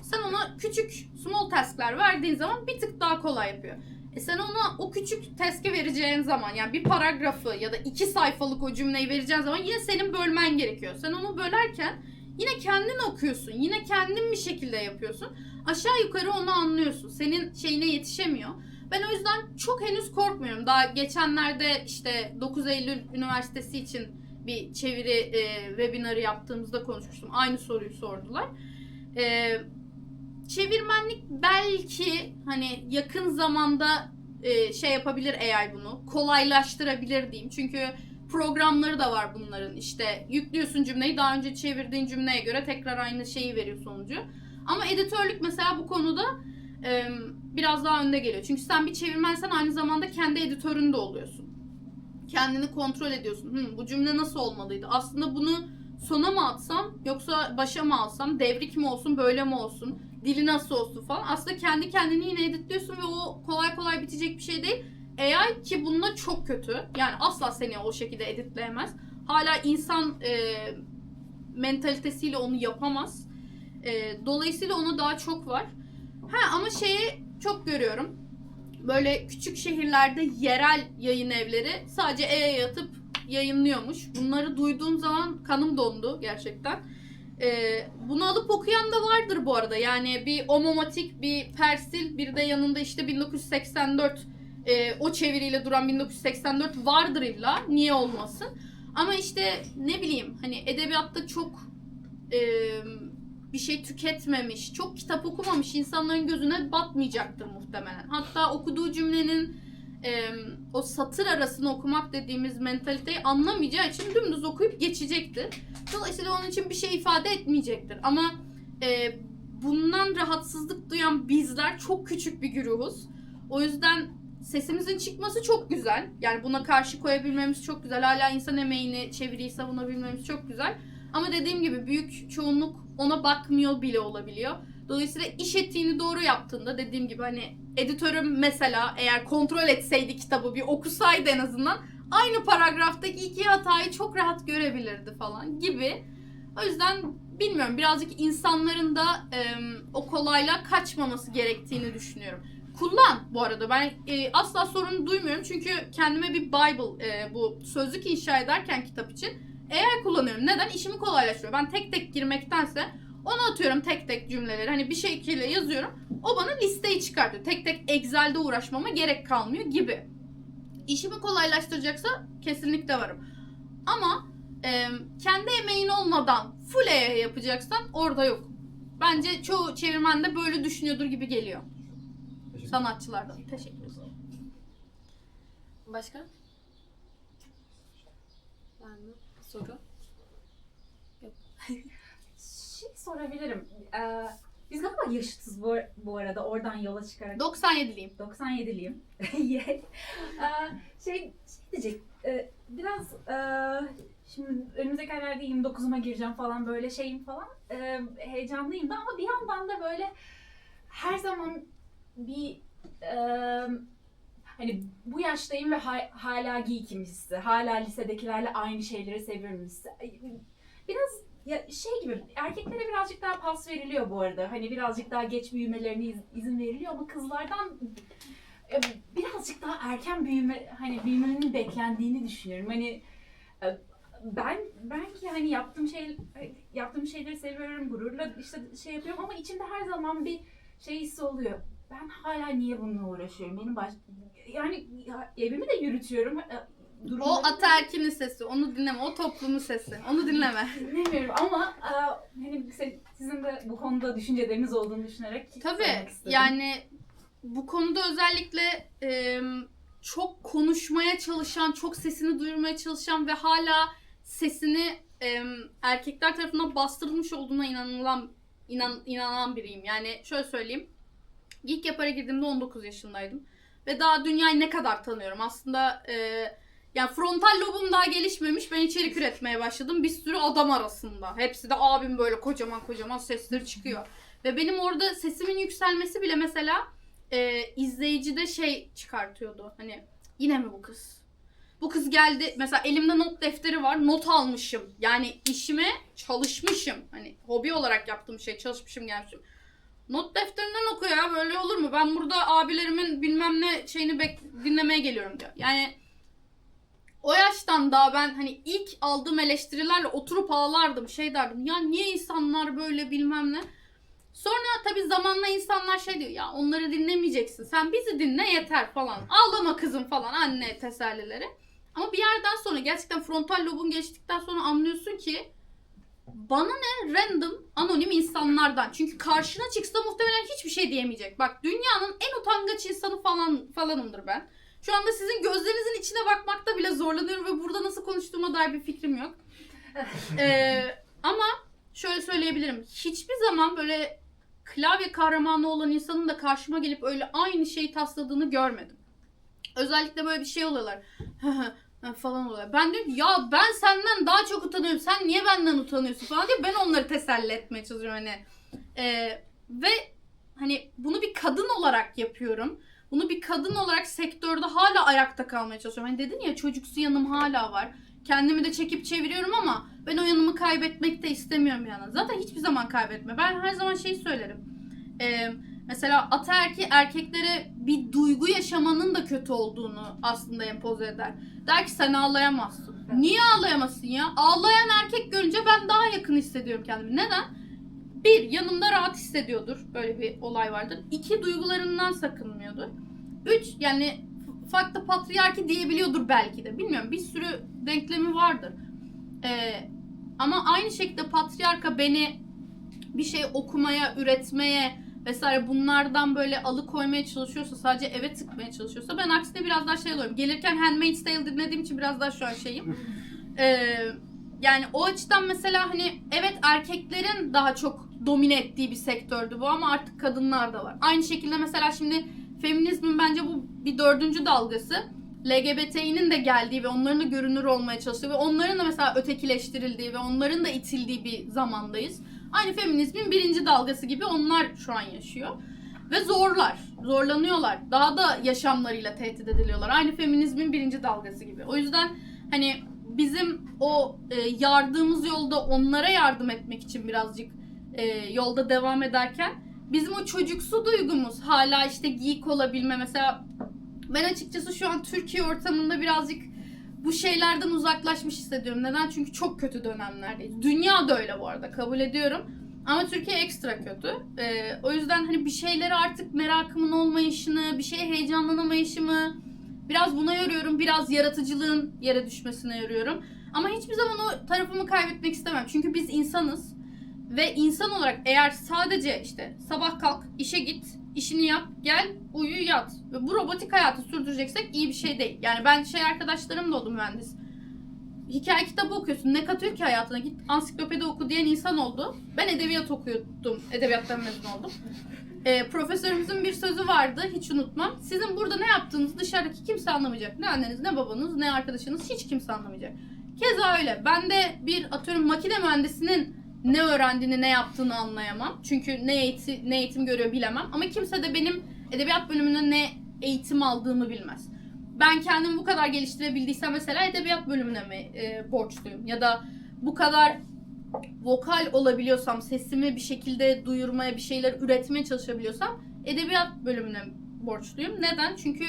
Sen ona küçük small task'ler verdiğin zaman bir tık daha kolay yapıyor. Sen ona o küçük task'i vereceğin zaman, yani bir paragrafı ya da 2 sayfalık o cümleyi vereceğin zaman yine senin bölmen gerekiyor. Sen onu bölerken yine kendin okuyorsun, yine kendin bir şekilde yapıyorsun. Aşağı yukarı onu anlıyorsun. Senin şeyine yetişemiyor. Ben o yüzden çok henüz korkmuyorum. Daha geçenlerde işte 9 Eylül Üniversitesi için bir çeviri webinarı yaptığımızda konuşmuştum. Aynı soruyu sordular. Çevirmenlik belki hani yakın zamanda şey yapabilir AI bunu. Kolaylaştırabilir diyeyim. Çünkü programları da var bunların. İşte yüklüyorsun cümleyi, daha önce çevirdiğin cümleye göre tekrar aynı şeyi veriyor sonucu. Ama editörlük mesela bu konuda biraz daha önde geliyor. Çünkü sen bir çevirmensen aynı zamanda kendi editörün de oluyorsun. Kendini kontrol ediyorsun. Bu cümle nasıl olmalıydı? Aslında bunu sona mı atsam yoksa başa mı alsam? Devrik mi olsun, böyle mi olsun? Dili nasıl olsun falan. Aslında kendi kendini yine editliyorsun ve o kolay kolay bitecek bir şey değil. AI ki bunda çok kötü. Yani asla seni o şekilde editleyemez. Hala insan mentalitesiyle onu yapamaz. Dolayısıyla ona daha çok var. Ama şeyi çok görüyorum. Böyle küçük şehirlerde yerel yayın evleri sadece AI'ye atıp yayınlıyormuş. Bunları duyduğum zaman kanım dondu gerçekten. Bunu alıp okuyan da vardır bu arada. Yani bir Omomatik, bir Persil, bir de yanında işte 1984 o çeviriyle duran 1984 vardır illa. Niye olmasın? Ama işte ne bileyim hani edebiyatta çok bir şey tüketmemiş, çok kitap okumamış insanların gözüne batmayacaktır muhtemelen. Hatta okuduğu cümlenin o satır arasını okumak dediğimiz mentaliteyi anlamayacağı için dümdüz okuyup geçecektir. Dolayısıyla onun için bir şey ifade etmeyecektir. Ama bundan rahatsızlık duyan bizler çok küçük bir güruhuz. O yüzden sesimizin çıkması çok güzel. Yani buna karşı koyabilmemiz çok güzel. Hala insan emeğini, çeviriyi savunabilmemiz çok güzel. Ama dediğim gibi büyük çoğunluk ona bakmıyor bile olabiliyor. Dolayısıyla iş etiğini doğru yaptığında dediğim gibi hani editörüm mesela eğer kontrol etseydi kitabı bir okusaydı en azından aynı paragraftaki iki hatayı çok rahat görebilirdi falan gibi. O yüzden bilmiyorum birazcık insanların da o kolayla kaçmaması gerektiğini düşünüyorum. Kullan bu arada ben asla sorun duymuyorum çünkü kendime bir Bible bu sözlük inşa ederken kitap için AI kullanıyorum. Neden? İşimi kolaylaştırıyor. Ben tek tek girmektense ona atıyorum tek tek cümleleri. Hani bir şekilde yazıyorum. O bana listeyi çıkartıyor. Tek tek Excel'de uğraşmama gerek kalmıyor gibi. İşimi kolaylaştıracaksa kesinlikle varım. Ama kendi emeğin olmadan full AI yapacaksan orada yok. Bence çoğu çevirmen de böyle düşünüyordur gibi geliyor. Sanatçılardan. Teşekkür ederim. Başka? Var mı? Soru? Şey sorabilirim. Biz galiba yaşıtız bu arada oradan yola çıkarak. 97'liyim. 97'liyim. şey diyecek. Biraz şimdi önümüzdeki aylarda 29'uma gireceğim falan böyle şeyim falan. Heyecanlıyım da ama bir yandan da böyle her zaman bir hani bu yaştayım ve hala geekim hissi. Hala lisedekilerle aynı şeyleri seviyorum hissi. Biraz ya şey gibi erkeklere birazcık daha pas veriliyor bu arada. Hani birazcık daha geç büyümelerine izin veriliyor ama kızlardan birazcık daha erken büyümenin beklendiğini düşünüyorum. Hani ben ki hani yaptığım şeyleri seviyorum, gururla işte şey yapıyorum ama içimde her zaman bir şey hissi oluyor. Ben hala niye bununla uğraşıyorum? Yani evimi de yürütüyorum. O ataerkinin sesi, onu dinleme. O toplumun sesi, onu dinleme. Dinlemiyorum ama hani sizin de bu konuda düşünceleriniz olduğunu düşünerek Tabii sormak istedim. yani bu konuda özellikle çok konuşmaya çalışan, çok sesini duyurmaya çalışan ve hala sesini erkekler tarafından bastırılmış olduğuna inanan biriyim. Yani şöyle söyleyeyim. Geek Yapar'a girdiğimde 19 yaşındaydım. Ve daha dünyayı ne kadar tanıyorum. Aslında yani frontal lobum daha gelişmemiş. Ben içerik üretmeye başladım. Bir sürü adam arasında. Hepsi de abim böyle kocaman kocaman sesleri çıkıyor. Ve benim orada sesimin yükselmesi bile mesela izleyicide şey çıkartıyordu. Hani yine mi bu kız? Bu kız geldi. Mesela elimde not defteri var. Not almışım. Yani işime çalışmışım. Hani hobi olarak yaptığım şey çalışmışım gelmişim. Not defterinden oku ya böyle olur mu? Ben burada abilerimin bilmem ne şeyini dinlemeye geliyorum diyor. Yani o yaştan daha ben hani ilk aldığım eleştirilerle oturup ağlardım şey derdim. Ya niye insanlar böyle bilmem ne. Sonra tabii zamanla insanlar şey diyor ya onları dinlemeyeceksin. Sen bizi dinle yeter falan. Ağlama kızım falan anne tesellileri. Ama bir yerden sonra gerçekten frontal lobun geçtikten sonra anlıyorsun ki bana ne random anonim insanlardan. Çünkü karşına çıksa muhtemelen hiçbir şey diyemeyecek. Bak dünyanın en utangaç insanı falanımdır ben. Şu anda sizin gözlerinizin içine bakmakta bile zorlanıyorum ve burada nasıl konuştuğuma dair bir fikrim yok. Ama şöyle söyleyebilirim. Hiçbir zaman böyle klavye kahramanı olan insanın da karşıma gelip öyle aynı şeyi tasladığını görmedim. Özellikle böyle bir şey oluyorlar. falan oluyor. Ben diyorum ki ya ben senden daha çok utanıyorum. Sen niye benden utanıyorsun falan diye ben onları teselli etmeye çalışıyorum hani. Ve hani bunu bir kadın olarak yapıyorum. Bunu bir kadın olarak sektörde hala ayakta kalmaya çalışıyorum. Hani dedin ya çocuksu yanım hala var. Kendimi de çekip çeviriyorum ama ben o yanımı kaybetmek de istemiyorum yani. Zaten hiçbir zaman kaybetme. Ben her zaman şeyi söylerim. Mesela ataerki erkeklere bir duygu yaşamanın da kötü olduğunu aslında empoze eder. Der ki sen ağlayamazsın. Niye ağlayamazsın ya? Ağlayan erkek görünce ben daha yakın hissediyorum kendimi. Neden? Bir, yanımda rahat hissediyordur. Böyle bir olay vardır. İki, duygularından sakınmıyordur. Üç, yani farklı patriarki diyebiliyordur belki de. Bilmiyorum, bir sürü denklemi vardır. Ama aynı şekilde patriarka beni bir şey okumaya, üretmeye vesaire bunlardan böyle alıkoymaya çalışıyorsa, sadece eve tıkmaya çalışıyorsa, ben aksine biraz daha şey oluyorum. Gelirken Handmaid's Tale dinlediğim için biraz daha şu an şeyim. Yani o açıdan mesela hani evet erkeklerin daha çok domine ettiği bir sektördü bu ama artık kadınlar da var. Aynı şekilde mesela şimdi feminizmin bence bu bir 4. dalgası. LGBT'nin de geldiği ve onların da görünür olmaya çalıştığı ve onların da mesela ötekileştirildiği ve onların da itildiği bir zamandayız. Aynı feminizmin 1. dalgası gibi onlar şu an yaşıyor. Ve zorlanıyorlar. Daha da yaşamlarıyla tehdit ediliyorlar. Aynı feminizmin 1. dalgası gibi. O yüzden hani bizim o yardığımız yolda onlara yardım etmek için birazcık yolda devam ederken bizim o çocuksu duygumuz hala işte geek olabilme mesela ben açıkçası şu an Türkiye ortamında birazcık bu şeylerden uzaklaşmış hissediyorum. Neden? Çünkü çok kötü dönemlerdeyiz. Dünya da öyle bu arada kabul ediyorum. Ama Türkiye ekstra kötü. O yüzden hani bir şeylere artık merakımın olmayışını, bir şeye heyecanlanamayışımı biraz buna yoruyorum. Biraz yaratıcılığın yere düşmesine yoruyorum. Ama hiçbir zaman o tarafımı kaybetmek istemem. Çünkü biz insanız. Ve insan olarak eğer sadece işte sabah kalk, işe git, işini yap, gel, uyu, yat. Ve bu robotik hayatı sürdüreceksek iyi bir şey değil. Yani ben arkadaşlarım da oldu mühendis. Hikaye kitabı okuyorsun. Ne katıyor ki hayatına? Git ansiklopedi oku diyen insan oldu. Ben edebiyat okuyordum. Edebiyattan mezun oldum. Profesörümüzün bir sözü vardı. Hiç unutmam. Sizin burada ne yaptığınızı dışarıdaki kimse anlamayacak. Ne anneniz, ne babanız, ne arkadaşınız hiç kimse anlamayacak. Keza öyle. Ben de bir atıyorum makine mühendisinin ne öğrendiğini, ne yaptığını anlayamam. Çünkü ne eğitim görüyor bilemem. Ama kimse de benim edebiyat bölümünün ne eğitim aldığımı bilmez. Ben kendimi bu kadar geliştirebildiysem mesela edebiyat bölümüne mi borçluyum? Ya da bu kadar vokal olabiliyorsam, sesimi bir şekilde duyurmaya, bir şeyler üretmeye çalışabiliyorsam edebiyat bölümüne borçluyum. Neden? Çünkü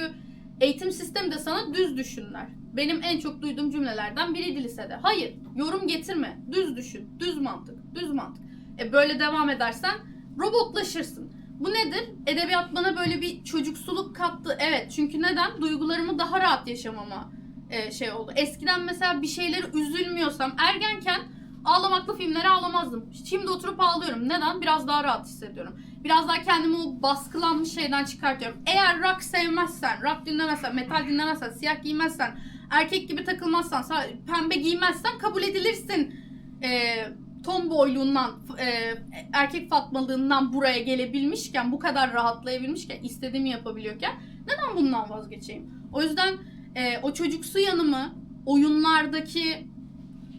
eğitim sistemi de sana düz düşünler. Benim en çok duyduğum cümlelerden biriydi lisede. Hayır, yorum getirme, düz düşün, düz mantık, düz mantık. Böyle devam edersen robotlaşırsın. Bu nedir? Edebiyat bana böyle bir çocuksuluk kattı. Evet, çünkü neden? Duygularımı daha rahat yaşamama şey oldu. Eskiden mesela bir şeyleri üzülmüyorsam, ergenken ağlamaklı filmlere ağlamazdım. Şimdi oturup ağlıyorum. Neden? Biraz daha rahat hissediyorum. Biraz daha kendimi o baskılanmış şeyden çıkartıyorum. Eğer rock sevmezsen, rock dinlemezsen, metal dinlemezsen, siyah giymezsen, erkek gibi takılmazsan, pembe giymezsen kabul edilirsin. Tomboyluğundan, erkek fatmalığından buraya gelebilmişken, bu kadar rahatlayabilmişken, istediğimi yapabiliyorken neden bundan vazgeçeyim? O yüzden o çocuksu yanımı, oyunlardaki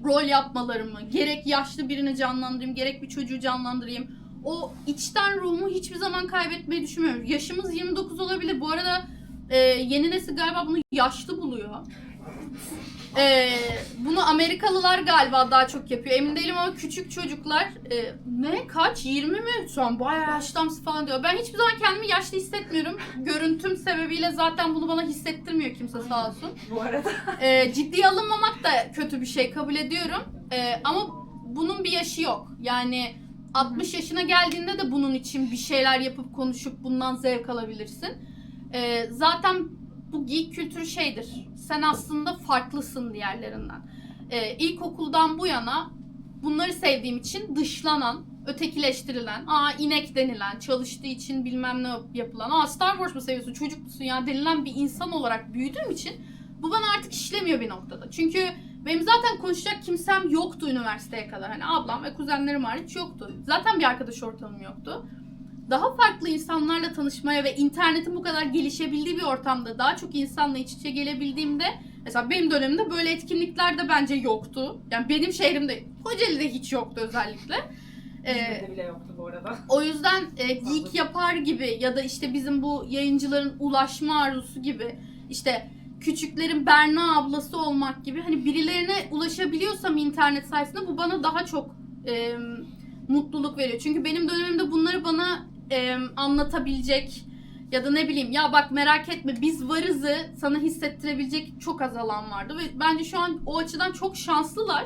rol yapmalarımı, gerek yaşlı birini canlandırayım, gerek bir çocuğu canlandırayım, o içten ruhumu hiçbir zaman kaybetmeyi düşünmüyorum. Yaşımız 29 olabilir. Bu arada yeni nesil galiba bunu yaşlı buluyor. Bunu Amerikalılar galiba daha çok yapıyor. Emin değilim ama küçük çocuklar ne kaç 20 mi? Şu an bayağı yaşlımsı falan diyor. Ben hiçbir zaman kendimi yaşlı hissetmiyorum. Görüntüm sebebiyle zaten bunu bana hissettirmiyor kimse sağ olsun. Bu arada. Ciddiye alınmamak da kötü bir şey kabul ediyorum. Ama bunun bir yaşı yok. Yani 60 yaşına geldiğinde de bunun için bir şeyler yapıp konuşup bundan zevk alabilirsin. Zaten bu geek kültürü şeydir. Sen aslında farklısın diğerlerinden. İlkokuldan bu yana bunları sevdiğim için dışlanan, ötekileştirilen, inek denilen, çalıştığı için bilmem ne yapılan, Star Wars mu seviyorsun, çocuk musun ya denilen bir insan olarak büyüdüğüm için bu bana artık işlemiyor bir noktada. Çünkü benim zaten konuşacak kimsem yoktu üniversiteye kadar. Hani ablam ve kuzenlerim hariç yoktu. Zaten bir arkadaş ortamım yoktu. Daha farklı insanlarla tanışmaya ve internetin bu kadar gelişebildiği bir ortamda daha çok insanla iç içe gelebildiğimde, mesela benim dönemimde böyle etkinlikler de bence yoktu. Yani benim şehrimde, Kocaeli'de hiç yoktu özellikle. İzmir'de bile yoktu bu arada. O yüzden geek yapar gibi ya da işte bizim bu yayıncıların ulaşma arzusu gibi, işte küçüklerin Berna ablası olmak gibi, hani birilerine ulaşabiliyorsam internet sayesinde bu bana daha çok mutluluk veriyor. Çünkü benim dönemimde bunları bana anlatabilecek ya da ne bileyim ya bak merak etme biz varızı sana hissettirebilecek çok az alan vardı ve bence şu an o açıdan çok şanslılar.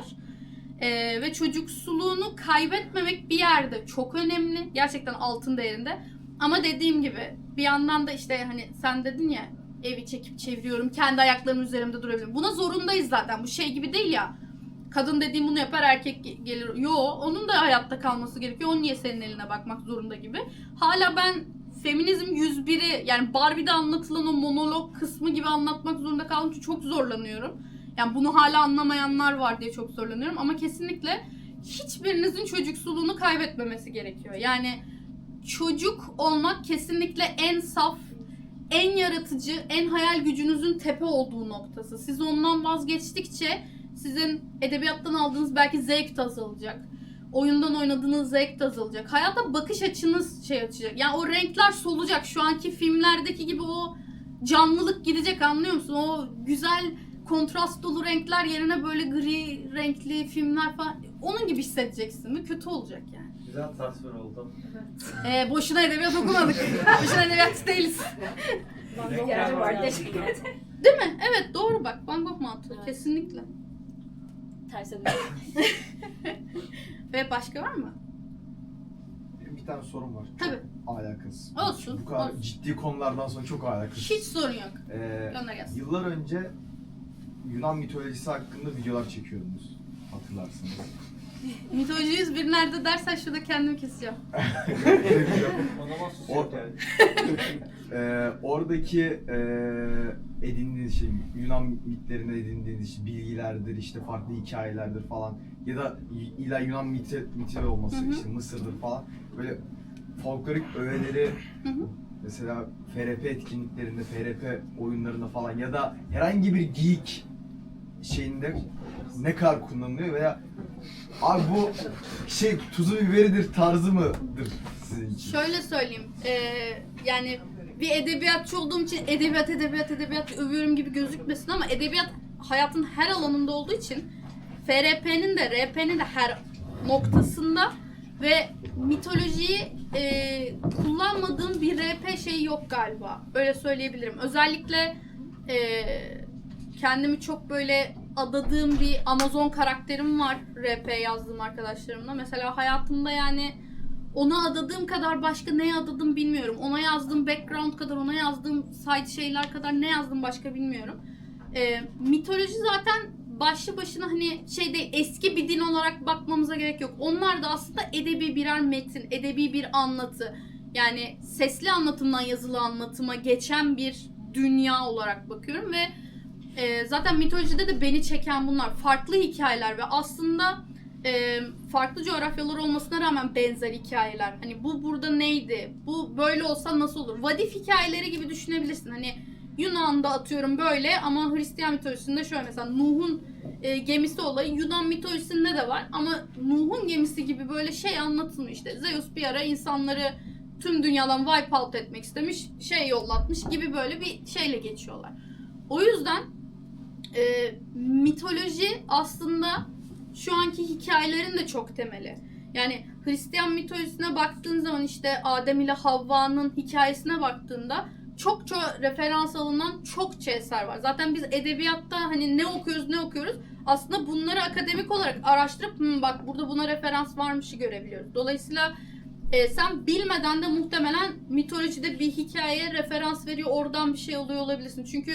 Ve çocuksuluğunu kaybetmemek bir yerde çok önemli. Gerçekten altın değerinde. Ama dediğim gibi bir yandan da işte hani sen dedin ya, evi çekip çeviriyorum, kendi ayaklarımın üzerimde durabilirim. Buna zorundayız zaten. Bu şey gibi değil ya. kadın dediğim bunu yapar, erkek gelir. Yo, onun da hayatta kalması gerekiyor. O niye senin eline bakmak zorunda gibi. Hala ben feminizm 101'i yani Barbie'de anlatılan o monolog kısmı gibi anlatmak zorunda kaldım çünkü çok zorlanıyorum. Yani bunu hala anlamayanlar var diye çok zorlanıyorum ama kesinlikle hiçbirinizin çocuksuluğunu kaybetmemesi gerekiyor. Yani çocuk olmak kesinlikle en saf, en yaratıcı, en hayal gücünüzün tepe olduğu noktası. Siz ondan vazgeçtikçe sizin edebiyattan aldığınız belki zevk de azalacak. Oyundan oynadığınız zevk de azalacak. Hayata bakış açınız şey açacak. Yani o renkler solacak. Şu anki filmlerdeki gibi o canlılık gidecek, anlıyor musun? O güzel kontrast dolu renkler yerine böyle gri renkli filmler falan. Onun gibi hissedeceksin ve kötü olacak yani. Güzel tasvir oldu. Boşuna edebiyat okumadık. Boşuna edebiyat değiliz. İhtiyacı var gerçekten. Değil mi? Evet, doğru bak. Van Gogh mantığı. Evet. Kesinlikle. Terse dönüyor. Ve başka var mı? Benim bir tane sorum var. Tabii. Alakasız. Olsun, Bu kadar olsun. ciddi konulardan sonra çok alakasız. Hiç sorun yok. Gönder gelsin. Yıllar önce Yunan mitolojisi hakkında videolar çekiyordunuz. Hatırlarsınız. Mitoloji 101 nerede dersen şurada kendimi keseceğim. O zaman sus O- yok yani. Oradaki edindiğiniz şey, Yunan mitlerine edindiğiniz işte bilgilerdir, işte farklı hikayelerdir falan ya da illa Yunan miti olması, Hı hı. işte Mısır'dır falan, böyle folklorik öğeleri Hı hı. mesela FRP etkinliklerinde, FRP oyunlarında falan ya da herhangi bir geek şeyinde ne kadar kullanılıyor veya abi bu şey tuzu biberidir tarzı mıdır sizin için? Şöyle söyleyeyim. Yani bir edebiyatçı olduğum için edebiyat övüyorum gibi gözükmesin ama edebiyat hayatın her alanında olduğu için FRP'nin de RP'nin de her noktasında ve mitolojiyi kullanmadığım bir RP şeyi yok galiba. Öyle söyleyebilirim. Özellikle kendimi çok böyle adadığım bir Amazon karakterim var RP yazdığım arkadaşlarımla. Mesela hayatımda yani ona adadığım kadar başka neye adadım bilmiyorum. Ona yazdığım background kadar, ona yazdığım side şeyler kadar ne yazdım başka bilmiyorum. Mitoloji zaten başlı başına hani şeyde eski bir din olarak bakmamıza gerek yok. Onlar da aslında edebi birer metin, edebi bir anlatı. Yani sesli anlatımdan yazılı anlatıma geçen bir dünya olarak bakıyorum ve zaten mitolojide de beni çeken bunlar. Farklı hikayeler ve aslında farklı coğrafyalar olmasına rağmen benzer hikayeler. Hani bu burada neydi? Bu böyle olsa nasıl olur? Vadif hikayeleri gibi düşünebilirsin. Hani Yunan'da atıyorum böyle ama Hristiyan mitolojisinde şöyle mesela Nuh'un gemisi olayı Yunan mitolojisinde de var ama Nuh'un gemisi gibi böyle şey anlatılmış işte. Zeus bir ara insanları tüm dünyadan wipe out etmek istemiş, şey yollatmış gibi böyle bir şeyle geçiyorlar. O yüzden mitoloji aslında şu anki hikayelerin de çok temeli. Yani Hristiyan mitolojisine baktığın zaman işte Adem ile Havva'nın hikayesine baktığında çokça referans alınan çokça eser var. Zaten biz edebiyatta hani ne okuyoruz aslında bunları akademik olarak araştırıp bak burada buna referans varmışı görebiliyoruz. Dolayısıyla sen bilmeden de muhtemelen mitolojide bir hikayeye referans veriyor, oradan bir şey oluyor olabilirsin. Çünkü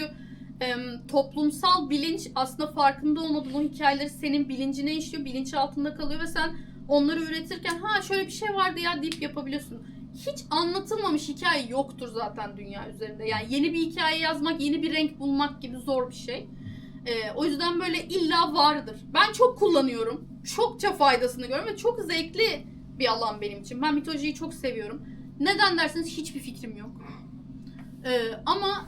toplumsal bilinç aslında farkında olmadığın o hikayeleri senin bilincine işliyor, bilinç altında kalıyor ve sen onları üretirken ha şöyle bir şey vardı ya deyip yapabiliyorsun. Hiç anlatılmamış hikaye yoktur zaten dünya üzerinde. Yani yeni bir hikaye yazmak, yeni bir renk bulmak gibi zor bir şey. O yüzden böyle illa vardır. Ben çok kullanıyorum. Çokça faydasını görüyorum ve çok zevkli bir alan benim için. Ben mitolojiyi çok seviyorum. Neden derseniz hiçbir fikrim yok. Ama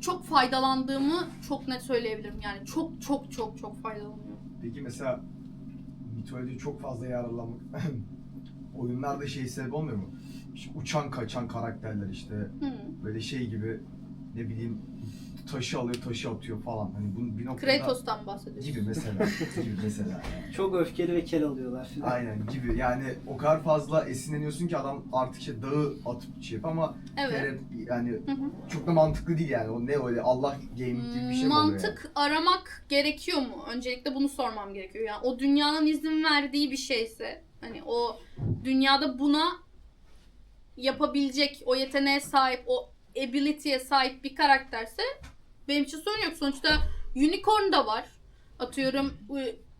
çok faydalandığımı çok net söyleyebilirim. Yani çok faydalanıyorum. Peki mesela mitoloji çok fazla yararlanmak oyunlarda şey sebep olmuyor mu? İşte uçan kaçan karakterler işte böyle şey gibi ne bileyim taşı alıyor taşı atıyor falan. Hani bunu bir noktada Kratos'tan bahsediyorsun. gibi mesela yani. Çok öfkeli ve kel alıyorlar filan. Aynen gibi yani o kadar fazla esinleniyorsun ki adam artık işte dağı atıp şey yap ama Evet. yani Hı hı. çok da mantıklı değil yani. O ne öyle Allah game gibi bir şey mi oluyor Mantık aramak gerekiyor mu? Öncelikle bunu sormam gerekiyor. Yani o dünyanın izin verdiği bir şeyse, hani o dünyada buna yapabilecek, o yeteneğe sahip, o ability'ye sahip bir karakterse benim için sorun yok. Sonuçta unicorn da var. Atıyorum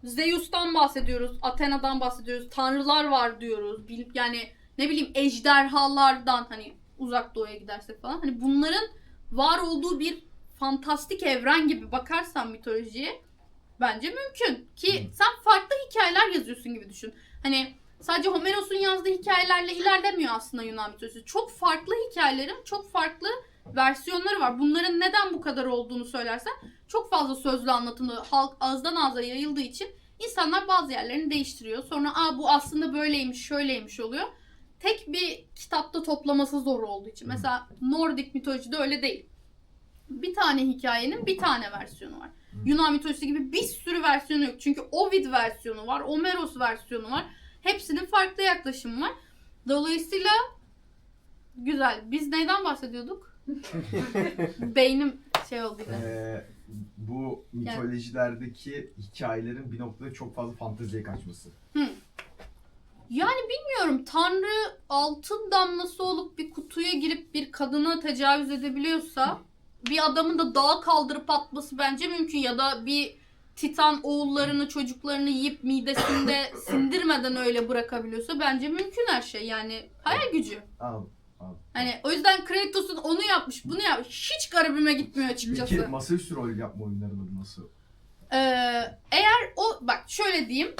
Zeus'tan bahsediyoruz, Athena'dan bahsediyoruz, tanrılar var diyoruz. Yani ne bileyim ejderhalardan hani uzak doğuya gidersek falan. Hani bunların var olduğu bir fantastik evren gibi bakarsan mitolojiye bence mümkün. Ki sen farklı hikayeler yazıyorsun gibi düşün. Hani sadece Homeros'un yazdığı hikayelerle ilerlemiyor aslında Yunan mitolojisi. Çok farklı hikayelerin çok farklı versiyonları var. Bunların neden bu kadar olduğunu söylersen çok fazla sözlü anlatımı halk ağızdan ağza yayıldığı için insanlar bazı yerlerini değiştiriyor. Sonra bu aslında böyleymiş, şöyleymiş oluyor. Tek bir kitapta toplaması zor olduğu için. Mesela Nordik mitolojide öyle değil. Bir tane hikayenin bir tane versiyonu var. Yunan mitolojisi gibi bir sürü versiyonu yok. Çünkü Ovid versiyonu var, Homeros versiyonu var. Hepsinin farklı yaklaşımı var. Dolayısıyla güzel. Biz neyden bahsediyorduk? Beynim şey oldu yine. Bu mitolojilerdeki hikayelerin bir noktada çok fazla fanteziye kaçması. Yani bilmiyorum. Tanrı altın damlası olup bir kutuya girip bir kadına tecavüz edebiliyorsa bir adamın da dağa kaldırıp atması bence mümkün. Ya da bir Titan oğullarını, çocuklarını yiyip midesinde sindirmeden öyle bırakabiliyorsa bence mümkün her şey. Yani hayal gücü. Anladım. Hani o yüzden Kratos'un onu yapmış, bunu yapmış. Hiç garibime gitmiyor açıkçası. Peki masaüstü rol yapma oyunlarının adı nasıl? Eğer bak şöyle diyeyim.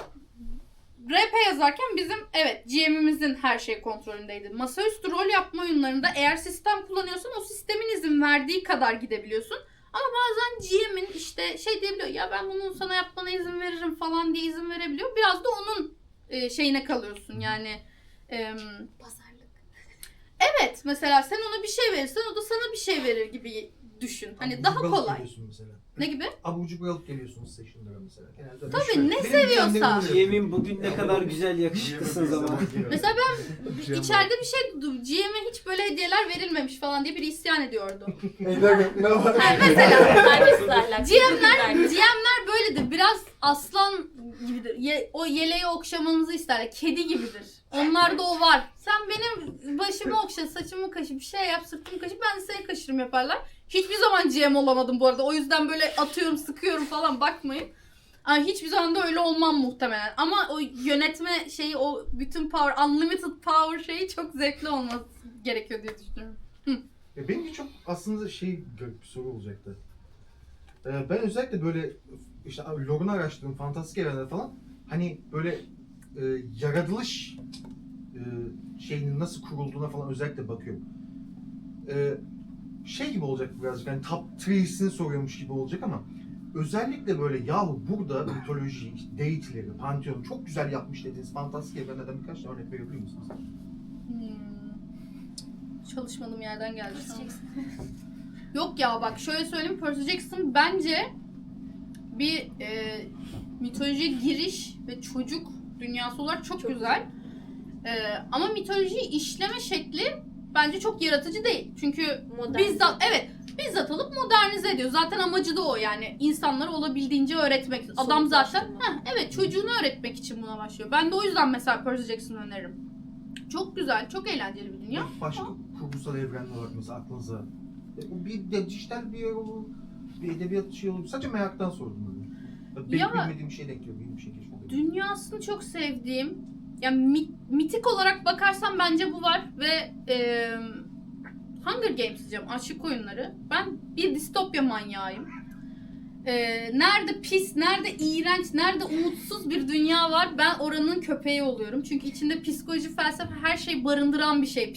RP yazarken bizim GM'imizin her şey kontrolündeydi. Masaüstü rol yapma oyunlarında eğer sistem kullanıyorsan o sistemin izin verdiği kadar gidebiliyorsun. Ama bazen GM'in işte şey diyebiliyor ya ben bunu sana yapmana izin veririm falan diye izin verebiliyor. Biraz da onun şeyine kalıyorsun yani. Pazarlık. Evet mesela sen ona bir şey verirsen o da sana bir şey verir gibi düşün. Hani daha kolay. Mesela. Ne gibi? Abur cubur alıp geliyorsunuz session'lara mesela. Genelde Tabii, ne Benim seviyorsa. kendim Yemin bugün ne kadar güzel yakışıklısınız ama. Mesela ben içeride bir şey duydum. GM'e hiç böyle hediyeler verilmemiş falan diye biri isyan ediyordu. ne var? Ha, mesela Terbiyesiz ahlak. GM'ler böyledir. Biraz aslan gibidir. O yeleği okşamanızı isterler. Kedi gibidir. Onlarda o var. Sen benim başımı okşa, saçımı kaşı, bir şey yap, sırtımı kaşı. Ben de seni kaşırım yaparlar. Hiçbir zaman GM olamadım bu arada. O yüzden böyle atıyorum, sıkıyorum falan bakmayın. Yani hiçbir zaman da öyle olmam muhtemelen. Ama o yönetme şeyi, o bütün power, unlimited power şeyi çok zevkli olması gerekiyor diye düşünüyorum. Benim çok aslında garip bir soru olacaktı. Ben özellikle böyle işte lore'unu araştırdığım fantastik evrenler falan hani böyle yaratılış şeyinin nasıl kurulduğuna falan özellikle bakıyorum. Şey gibi olacak birazcık hani top 3'sini soruyormuş gibi olacak ama özellikle böyle yahu burada mitoloji, deity'leri, pantheon'u çok güzel yapmış dediğiniz fantastik evrenlerden birkaç tane örnek verebilir misiniz? Çalışmadığım yerden geldi şu an. Yok ya bak şöyle söyleyeyim, Percy Jackson bence bir mitolojiye giriş ve çocuk dünyası olarak çok güzel. Ama mitolojiyi işleme şekli bence çok yaratıcı değil. Çünkü bizzat alıp modernize ediyor. Zaten amacı da o yani. İnsanlara olabildiğince öğretmek. Adam zaten çocuğunu öğretmek için buna başlıyor. Ben de o yüzden mesela Percy Jackson'ı öneririm. Çok güzel, çok eğlenceli bir dünya. Başka kurgusal evrenler olarak mesela aklınıza bir dijital bir yer olur, bir edebiyat şey olur. Sadece meraktan sordum böyle. Benim bilmediğim bir şey denk geliyor, benim bir şey keşfediyorum. Dünyasını çok sevdiğim, yani mitik olarak bakarsam bence bu var ve Hunger Games diyeceğim, aşık oyunları. Ben bir distopya manyağıyım. Nerede pis, nerede iğrenç, nerede umutsuz bir dünya var, ben oranın köpeği oluyorum. Çünkü içinde psikoloji, felsefe, her şey barındıran bir şey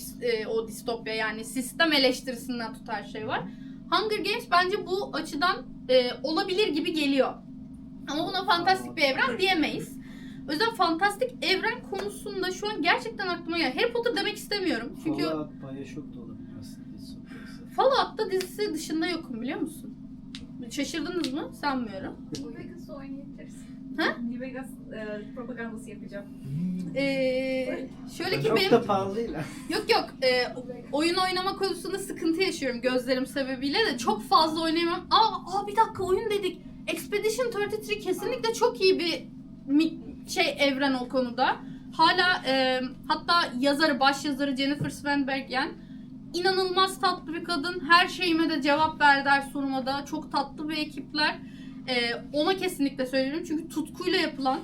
o distopya. Yani sistem eleştirisinden tut her şey var. Hunger Games bence bu açıdan olabilir gibi geliyor. Ama buna fantastik bir evren diyemeyiz. O yüzden fantastik evren konusunda şu an gerçekten aklıma geldi. Harry Potter demek istemiyorum. Çünkü Fallout Bioshock da olabilir aslında. Fallout'ta dizisi dışında yokum biliyor musun? Şaşırdınız mı? Sanmıyorum. New Vegas'ı oynayabiliriz. Ha? New Vegas propagandası yapacağım. Şöyle ki Çok benim... da pahalı değil ha. Yok. Oyun oynama konusunda sıkıntı yaşıyorum gözlerim sebebiyle de. Çok fazla oynayamam. Bir dakika oyun dedik. Expedition 33 kesinlikle çok iyi bir evren o konuda. Hala hatta baş yazarı Jennifer Svenbergen inanılmaz tatlı bir kadın. Her şeyime de cevap verdiler sunuma da. Çok tatlı bir ekipler. Ona kesinlikle söylerim çünkü tutkuyla yapılan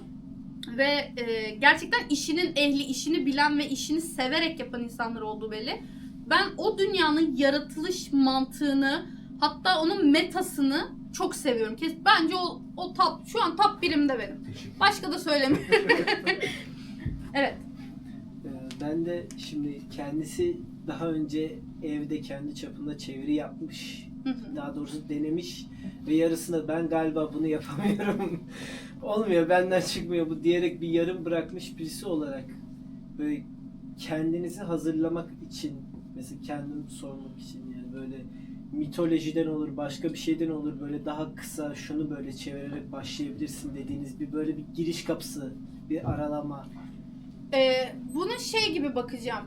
ve gerçekten işinin ehli, işini bilen ve işini severek yapan insanlar olduğu belli. Ben o dünyanın yaratılış mantığını, hatta onun metasını çok seviyorum. Bence o top, şu an top birimde benim. Başka da söylemiyorum. Evet. Ben de şimdi kendisi daha önce evde kendi çapında çeviri yapmış. Daha doğrusu denemiş ve yarısında ben galiba bunu yapamıyorum. Olmuyor, benden çıkmıyor bu diyerek bir yarım bırakmış birisi olarak böyle kendinizi hazırlamak için, mesela kendimi sormak için, yani böyle mitolojiden olur, başka bir şeyden olur, böyle daha kısa şunu böyle çevirerek başlayabilirsin dediğiniz bir böyle bir giriş kapısı, bir aralama. Buna şey gibi bakacağım.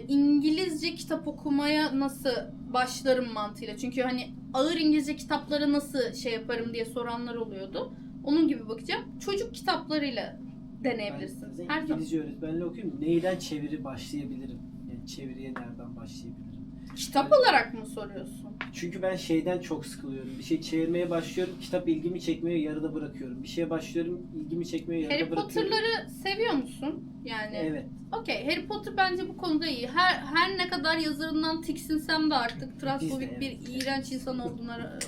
İngilizce kitap okumaya nasıl başlarım mantığıyla. Çünkü hani ağır İngilizce kitaplara nasıl şey yaparım diye soranlar oluyordu. Onun gibi bakacağım. Çocuk kitaplarıyla deneyebilirsiniz. Ben İngilizce öğretmenliği okuyorum. Neyden çeviri başlayabilirim? Yani çeviriye nereden başlayabilirim? Kitap olarak mı soruyorsun? Çünkü ben şeyden çok sıkılıyorum. Bir şey çevirmeye başlıyorum, kitap ilgimi çekmiyor, yarıda bırakıyorum. Bir şeye başlıyorum, ilgimi çekmiyor, yarıda Harry bırakıyorum. Potter'ları seviyor musun? Yani. Evet. Okey. Harry Potter bence bu konuda iyi. Her ne kadar yazarından tiksinsem de artık transfobik bir iğrenç insan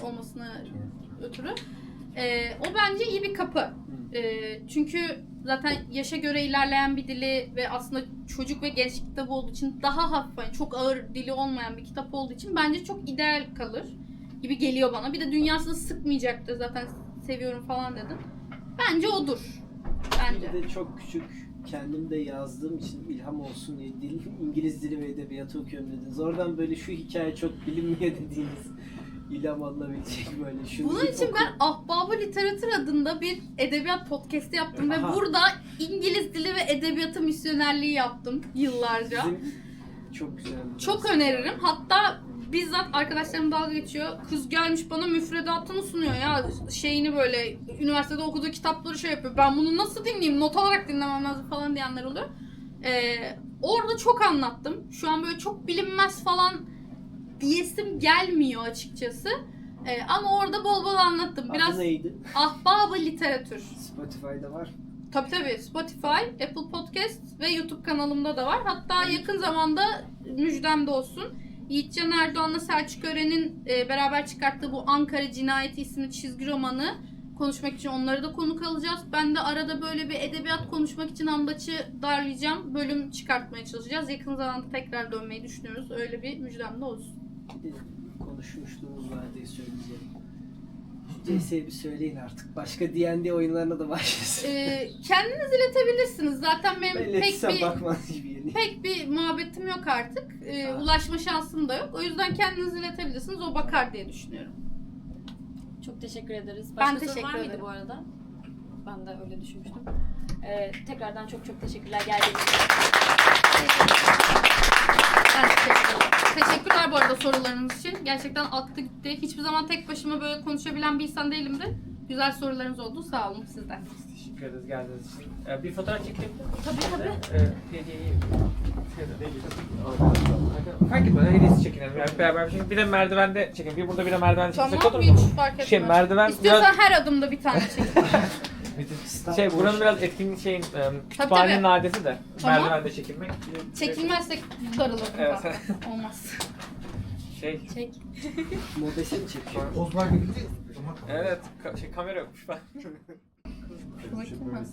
olmasına ötürü. O bence iyi bir kapı. Çünkü zaten yaşa göre ilerleyen bir dili ve aslında çocuk ve gençlik kitabı olduğu için daha hafif, yani çok ağır dili olmayan bir kitap olduğu için bence çok ideal kalır gibi geliyor bana. Bir de dünyasını sıkmayacaktır, zaten seviyorum falan dedim. Bence odur. Bence. Bir de çok küçük, kendim de yazdığım için ilham olsun diye İngiliz dili ve edebiyatı okuyorum dediniz. Oradan böyle şu hikaye çok bilinmiyor dediğiniz ilham alınabilecek böyle. Şunu Bunun için ben Ahbabı Literatür adında bir edebiyat podcast'i yaptım ve Aha. burada İngiliz dili ve edebiyatı misyonerliği yaptım yıllarca. Çok güzel. Çok öneririm. Hatta bizzat arkadaşlarım dalga geçiyor. Kız gelmiş bana müfredatını sunuyor ya. Şeyini böyle üniversitede okuduğu kitapları şey yapıyor. Ben bunu nasıl dinleyeyim? Not alarak dinlemem lazım falan diyenler oluyor. Orada çok anlattım. Şu an böyle çok bilinmez falan diyesim gelmiyor açıkçası. Ama orada bol bol anlattım. Biraz Adı neydi? Ahbabı Literatür. Spotify'da var. Tabii Spotify, Apple Podcast ve YouTube kanalımda da var. Hatta yakın zamanda müjdem de olsun. Yiğitcan Erdoğan'la Selçuk Ören'in beraber çıkarttığı bu Ankara Cinayeti isimli çizgi romanı konuşmak için onları da konuk alacağız. Ben de arada böyle bir edebiyat konuşmak için Andaç'ı darlayacağım. Bölüm çıkartmaya çalışacağız. Yakın zamanda tekrar dönmeyi düşünüyoruz. Öyle bir müjdem de olsun. Bir de konuşmuşluğumuz var diye söyleyeceğim. CS'yi bir söyleyin artık. Başka D&D oyunlarına da başlasın. Kendiniz iletebilirsiniz. Zaten benim Ben bakmaz gibi yani. pek bir muhabbetim yok artık. Ulaşma şansım da yok. O yüzden kendiniz iletebilirsiniz. O bakar diye düşünüyorum. Çok teşekkür ederiz. Ben Başka soru teşekkür var mıydı ederim. bu arada? Ben de öyle düşünmüştüm. Tekrardan çok teşekkürler geldiğiniz için. Ben teşekkür ederim. Teşekkürler bu arada sorularınız için. Gerçekten aktı gitti. Hiçbir zaman tek başıma böyle konuşabilen bir insan değilimdir. Güzel sorularınız oldu. Sağ olun sizden. Teşekkür ederiz geldiğiniz için. Bir fotoğraf çekebilir miyim? Tabii. Fark etmeden hediyesi çekinelim. Yani beraber bir şey. Bir de merdivende çekelim. Bir burada bir de merdivende çeksek olur Tamam, mu? hiç fark etmez. Şey merdiven İstiyorsan her adımda bir tane çek. şey buranın biraz etkinlik şeyin kütüphanenin adeti de Tamam. merdivende çekilmek. Çekilmezsek darılırım Evet. zaten. Olmaz. Çek. Mobese mi çekiyor? Ozlar gibi değil. Evet, kamera yokmuş falan. Bakayım ben.